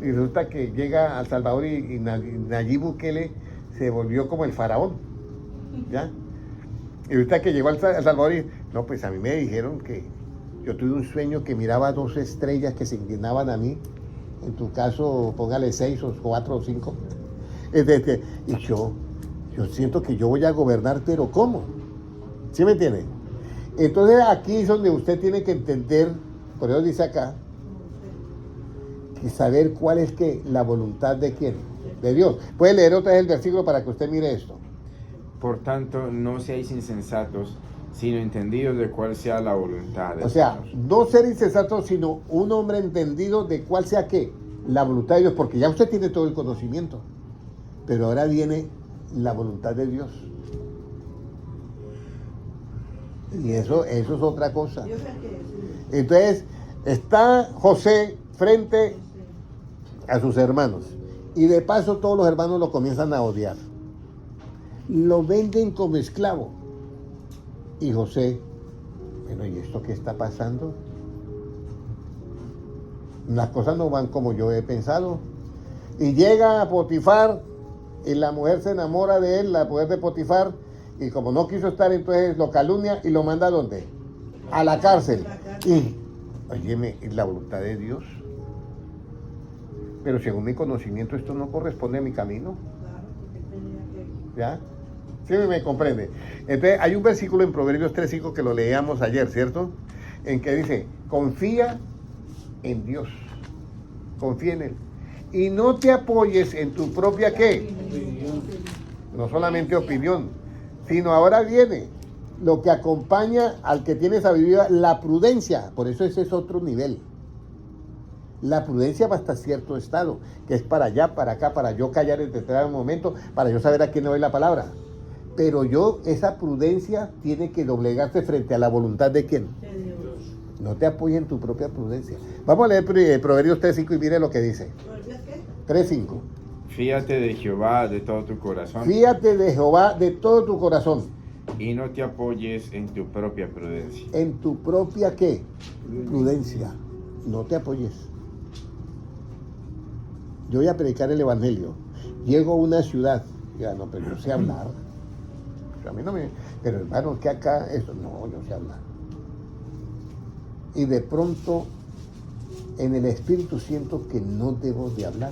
Y resulta que llega al Salvador y Nayib Bukele se volvió como el faraón, ¿ya? Y resulta que llegó al Salvador y, no, pues a mí me dijeron que yo tuve un sueño que miraba 2 estrellas que se inclinaban a mí, en tu caso póngale 6 o 4 o 5, y yo siento que yo voy a gobernar, pero ¿cómo? ¿Sí me entiende? Entonces aquí es donde usted tiene que entender, por eso dice acá, y saber cuál es la voluntad de quién, de Dios. Puede leer otra vez el versículo para que usted mire esto. Por tanto, no seáis insensatos, sino entendidos de cuál sea la voluntad del O sea, Señor. no ser insensato, sino un hombre entendido de cuál sea la voluntad de Dios, porque ya usted tiene todo el conocimiento, pero ahora viene la voluntad de Dios. Y eso es otra cosa. Dios es el que decide. Entonces, está José frente a sus hermanos. Y de paso todos los hermanos lo comienzan a odiar. Lo venden como esclavo. Y José, bueno, ¿y esto qué está pasando? Las cosas no van como yo he pensado. Y llega a Potifar, y la mujer se enamora de él, la mujer de Potifar, y como no quiso estar, entonces lo calumnia y lo manda ¿a dónde? A la cárcel. Y, óyeme, ¿es la voluntad de Dios? Pero según mi conocimiento, esto no corresponde a mi camino. Claro, porque tenía que... ¿Ya? ¿Sí me comprende? Entonces, hay un versículo en Proverbios 3:5 que lo leíamos ayer, ¿cierto? En que dice, confía en Dios, confía en Él. Y no te apoyes en tu propia, ¿qué? No solamente opinión, sino ahora viene lo que acompaña al que tiene sabiduría, la prudencia. Por eso ese es otro nivel. La prudencia va hasta cierto estado, que es para allá, para acá, para yo callar en determinado momento, para yo saber a quién le doy la palabra. Pero esa prudencia tiene que doblegarse frente a la voluntad de quién. De Dios. No te apoyes en tu propia prudencia. Vamos a leer Proverbios 3:5 y mire lo que dice. ¿Proverbios qué? 3:5. Fíate de Jehová de todo tu corazón. Fíate de Jehová de todo tu corazón. Y no te apoyes en tu propia prudencia. En tu propia, ¿qué? Prudencia. No te apoyes. Yo voy a predicar el evangelio. Llego a una ciudad. Ya, no, pero yo sé hablar. A mí no me... Pero hermano, que acá eso... No, yo sé hablar. Y de pronto, en el espíritu siento que no debo de hablar.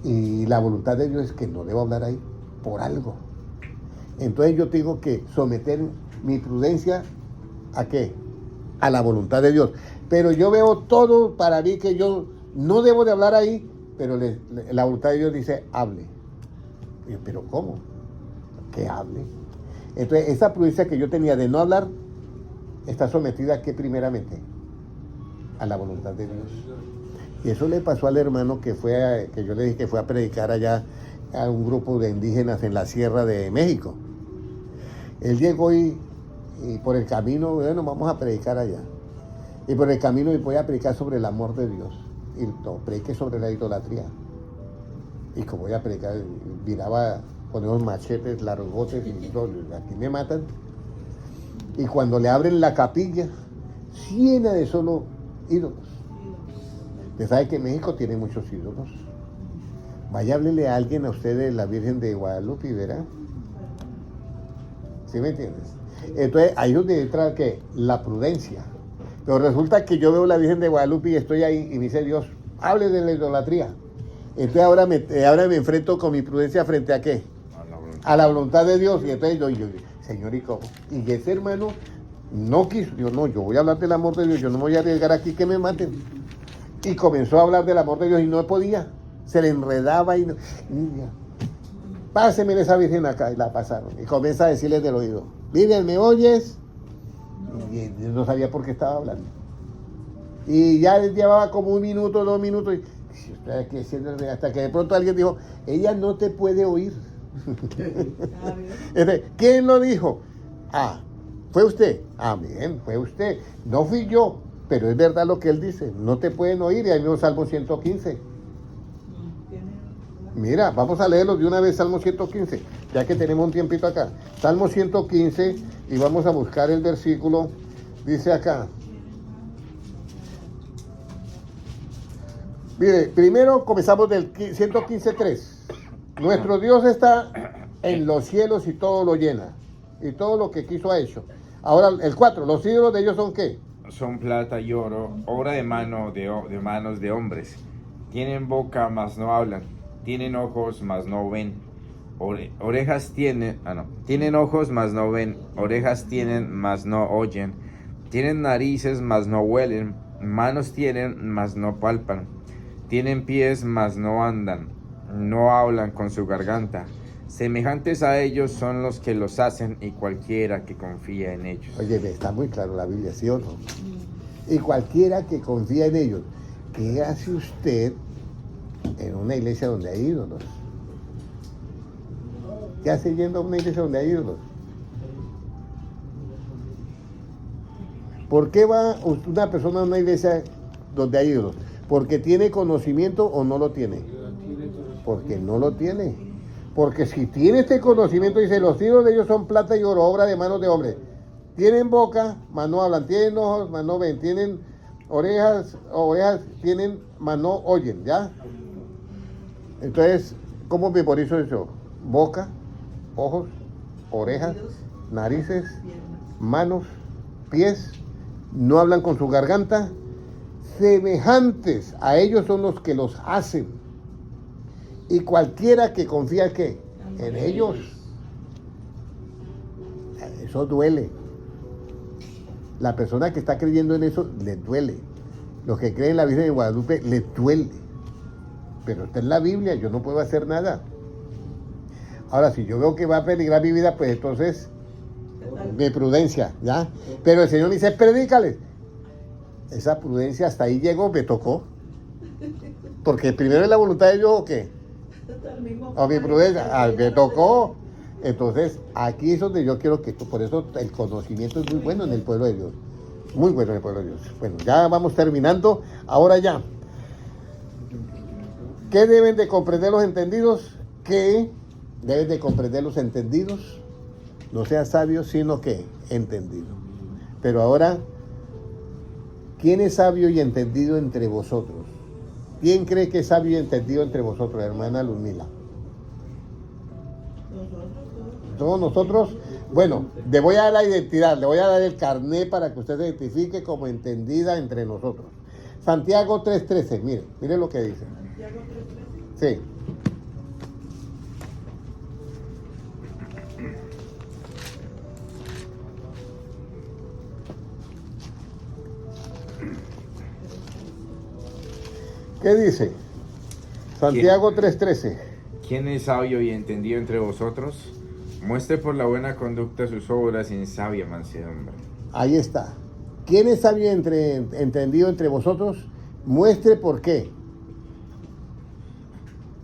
Y la voluntad de Dios es que no debo hablar ahí, por algo. Entonces yo tengo que someter mi prudencia ¿a qué? A la voluntad de Dios. Pero yo veo todo para mí que yo no debo de hablar ahí, pero la voluntad de Dios dice, hable. Y yo, ¿pero cómo? Que hable. Entonces esa prudencia que yo tenía de no hablar, está sometida ¿a qué primeramente? A la voluntad de Dios. Y eso le pasó al hermano que yo le dije que fue a predicar allá a un grupo de indígenas en la Sierra de México. Él llegó y por el camino, bueno, vamos a predicar allá. Y por el camino voy a predicar sobre el amor de Dios. Y no, predique sobre la idolatría. Y como voy a predicar, miraba con unos machetes, largotes, y todo, aquí me matan. Y cuando le abren la capilla, llena de solo ídolos. Usted sabe que México tiene muchos ídolos. Vaya, háblele a alguien a usted de la Virgen de Guadalupe y verá. ¿Sí me entiendes? Entonces, ahí es donde entra ¿qué? La prudencia. Pero resulta que yo veo la Virgen de Guadalupe y estoy ahí y me dice Dios, hable de la idolatría. Entonces ahora me enfrento con mi prudencia frente a qué? A la voluntad de Dios. Y entonces yo Señor, ¿y cómo? Y ese hermano no quiso. Yo voy a hablar del amor de Dios, yo no me voy a arriesgar aquí que me maten. Y comenzó a hablar del amor de Dios y no podía. Se le enredaba y no. Páseme esa Virgen acá, y la pasaron. Y comienza a decirles del oído, Virgen, ¿me oyes? Y no sabía por qué estaba hablando. Y ya llevaba como 1 minuto, 2 minutos, y estoy aquí haciéndole, hasta que de pronto alguien dijo, ella no te puede oír. ¿Quién lo dijo? Ah, fue usted. Ah, bien, fue usted. No fui yo, pero es verdad lo que él dice, no te pueden oír. Y ahí mismo Salmo 115. Mira, vamos a leerlo de una vez, Salmo 115, ya que tenemos un tiempito acá. Salmo 115, y vamos a buscar el versículo, dice acá. Mire, primero comenzamos del 115.3. Nuestro Dios está en los cielos y todo lo llena, y todo lo que quiso ha hecho. Ahora, el 4, los ídolos de ellos son ¿qué? Son plata y oro, obra de manos de hombres. Tienen boca, mas no hablan. Tienen ojos, mas no ven. Orejas tienen, tienen ojos, mas no ven. Orejas tienen, mas no oyen. Tienen narices, mas no huelen. Manos tienen, mas no palpan. Tienen pies, mas no andan. No hablan con su garganta. Semejantes a ellos son los que los hacen y cualquiera que confía en ellos. Oye, está muy claro la Biblia, ¿sí o no? Y cualquiera que confía en ellos. ¿Qué hace usted en una iglesia donde hay ídolos? ¿Qué hace yendo a una iglesia donde hay ídolos? ¿Por qué va una persona a una iglesia donde hay ídolos? ¿Porque tiene conocimiento o no lo tiene? Porque no lo tiene. Porque si tiene este conocimiento, dice, los ídolos de ellos son plata y oro, obra de manos de hombres. Tienen boca, mas no hablan. Tienen ojos, mas no ven. Tienen orejas, tienen, mas no oyen, ¿ya? Entonces, ¿cómo memorizo eso? Boca, ojos, orejas, narices, manos, pies, no hablan con su garganta. Semejantes a ellos son los que los hacen. Y cualquiera que confía ¿qué? En ellos. Eso duele. La persona que está creyendo en eso le duele. Los que creen en la Virgen de Guadalupe les duele. Pero está en la Biblia, yo no puedo hacer nada. Ahora, si yo veo que va a peligrar mi vida, pues entonces, de prudencia, ¿ya? Pero el Señor dice, predícales. Esa prudencia hasta ahí llegó, me tocó. Porque primero es la voluntad de Dios, ¿o qué? O mi prudencia, me tocó. Entonces, aquí es donde yo quiero que tú, por eso el conocimiento es muy bueno en el pueblo de Dios. Muy bueno en el pueblo de Dios. Bueno, ya vamos terminando. Ahora ya. ¿Qué deben de comprender los entendidos? ¿Qué deben de comprender los entendidos? No seas sabio, sino que entendido. Pero ahora, ¿quién es sabio y entendido entre vosotros? ¿Quién cree que es sabio y entendido entre vosotros, hermana Luzmila? Todos nosotros. Bueno, le voy a dar la identidad, le voy a dar el carné para que usted se identifique como entendida entre nosotros. Santiago 3:13, mire lo que dice. Santiago 3:13. Sí. ¿Qué dice? Santiago 3:13. ¿Quién es sabio y entendido entre vosotros? Muestre por la buena conducta sus obras en sabia mansedumbre. Ahí está. ¿Quién es sabio entendido entre vosotros? Muestre por qué.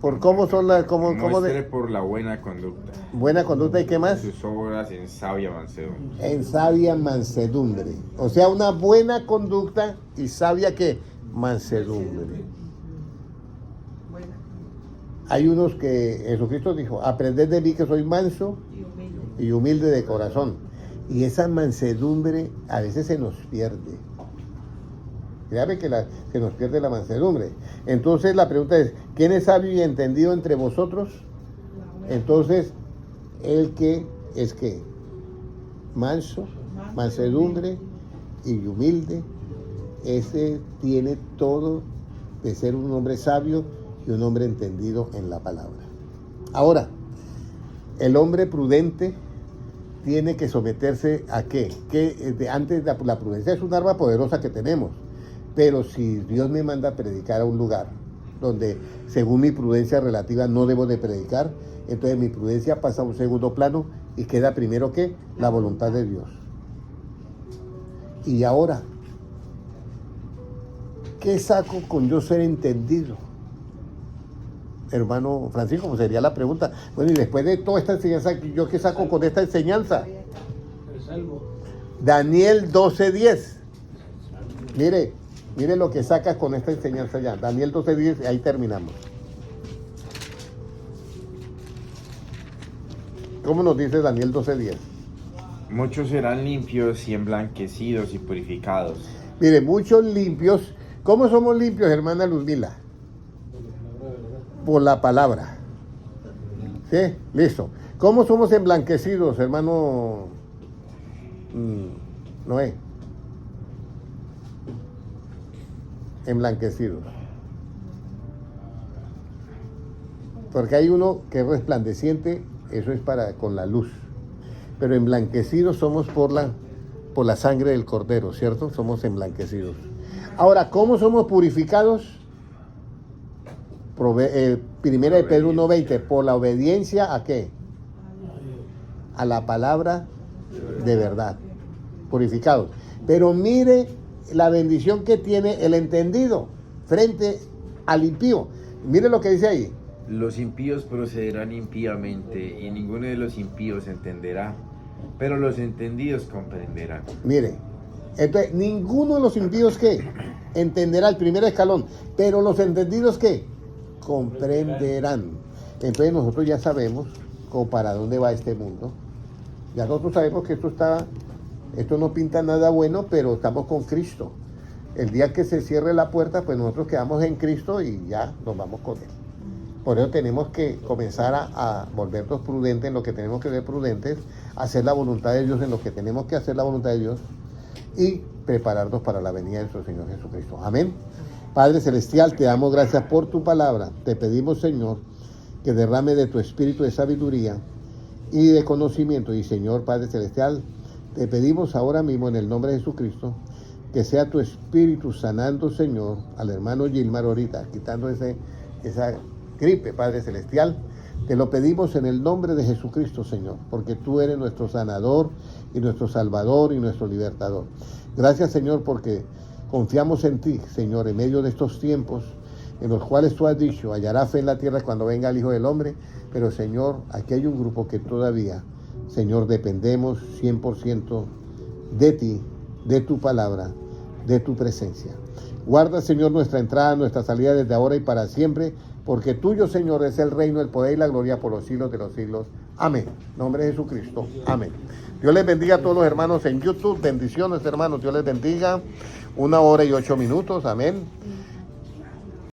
Por cómo son las... Muestre por la buena conducta buena conducta y qué más. sus obras en sabia mansedumbre. En sabia mansedumbre. O sea, una buena conducta y sabia ¿qué? Mansedumbre. Buena Hay unos que Jesucristo dijo, aprended de mí que soy manso y humilde. y humilde de corazón. Y esa mansedumbre a veces se nos pierde. Créame que se nos pierde la mansedumbre. Entonces la pregunta es, ¿quién es sabio y entendido entre vosotros? Entonces, el que es que manso, mansedumbre y humilde ese tiene todo de ser un hombre sabio y un hombre entendido en la palabra. Ahora, el hombre prudente tiene que someterse a ¿qué? Antes la prudencia es un arma poderosa que tenemos, pero si Dios me manda a predicar a un lugar donde según mi prudencia relativa no debo de predicar, entonces mi prudencia pasa a un segundo plano y queda primero que la voluntad de Dios. Y ahora, ¿qué saco con yo ser entendido? Hermano Francisco, pues sería la pregunta. Bueno, y después de toda esta enseñanza, ¿yo qué saco con esta enseñanza? El salvo. Daniel 12:10. Mire lo que sacas con esta enseñanza ya. Daniel 12:10, ahí terminamos. ¿Cómo nos dice Daniel 12:10? Muchos serán limpios y emblanquecidos y purificados. Mire, muchos limpios. ¿Cómo somos limpios, hermana Luzmila? Por la palabra. ¿Sí? Listo. ¿Cómo somos emblanquecidos, hermano Noé? Emblanquecidos. Porque hay uno que es resplandeciente, eso es para con la luz. Pero emblanquecidos somos por la sangre del Cordero, ¿cierto? Somos emblanquecidos. Ahora, ¿cómo somos purificados? Primera de Pedro 1:20, por la obediencia ¿a qué? A la palabra de verdad. Purificados. Pero mire la bendición que tiene el entendido frente al impío. Mire lo que dice ahí. Los impíos procederán impíamente y ninguno de los impíos entenderá, pero los entendidos comprenderán. Mire, entonces ninguno de los impíos ¿qué? Entenderá el primer escalón, pero los entendidos ¿qué? Comprenderán. Entonces nosotros ya sabemos como para dónde va este mundo. Ya nosotros sabemos que esto no pinta nada bueno, pero estamos con Cristo. El día que se cierre la puerta, pues nosotros quedamos en Cristo y ya nos vamos con Él. Por eso tenemos que comenzar a volvernos prudentes en lo que tenemos que ser prudentes, hacer la voluntad de Dios en lo que tenemos que hacer la voluntad de Dios y prepararnos para la venida de nuestro Señor Jesucristo. Amén. Padre Celestial, te damos gracias por tu palabra. Te pedimos, Señor, que derrame de tu espíritu de sabiduría y de conocimiento. Y, Señor Padre Celestial, te pedimos ahora mismo en el nombre de Jesucristo, que sea tu espíritu sanando, Señor, al hermano Gilmar ahorita, quitando esa gripe, Padre Celestial. Te lo pedimos en el nombre de Jesucristo, Señor, porque tú eres nuestro sanador y nuestro salvador y nuestro libertador. Gracias, Señor, porque confiamos en ti, Señor, en medio de estos tiempos en los cuales tú has dicho, hallará fe en la tierra cuando venga el Hijo del Hombre. Pero, Señor, aquí hay un grupo que todavía, Señor, dependemos 100% de ti, de tu palabra, de tu presencia. Guarda, Señor, nuestra entrada, nuestra salida desde ahora y para siempre, porque tuyo, Señor, es el reino, el poder y la gloria por los siglos de los siglos. Amén. En nombre de Jesucristo. Amén. Dios les bendiga a todos los hermanos en YouTube. Bendiciones, hermanos. Dios les bendiga. 1 hora y 8 minutos. Amén.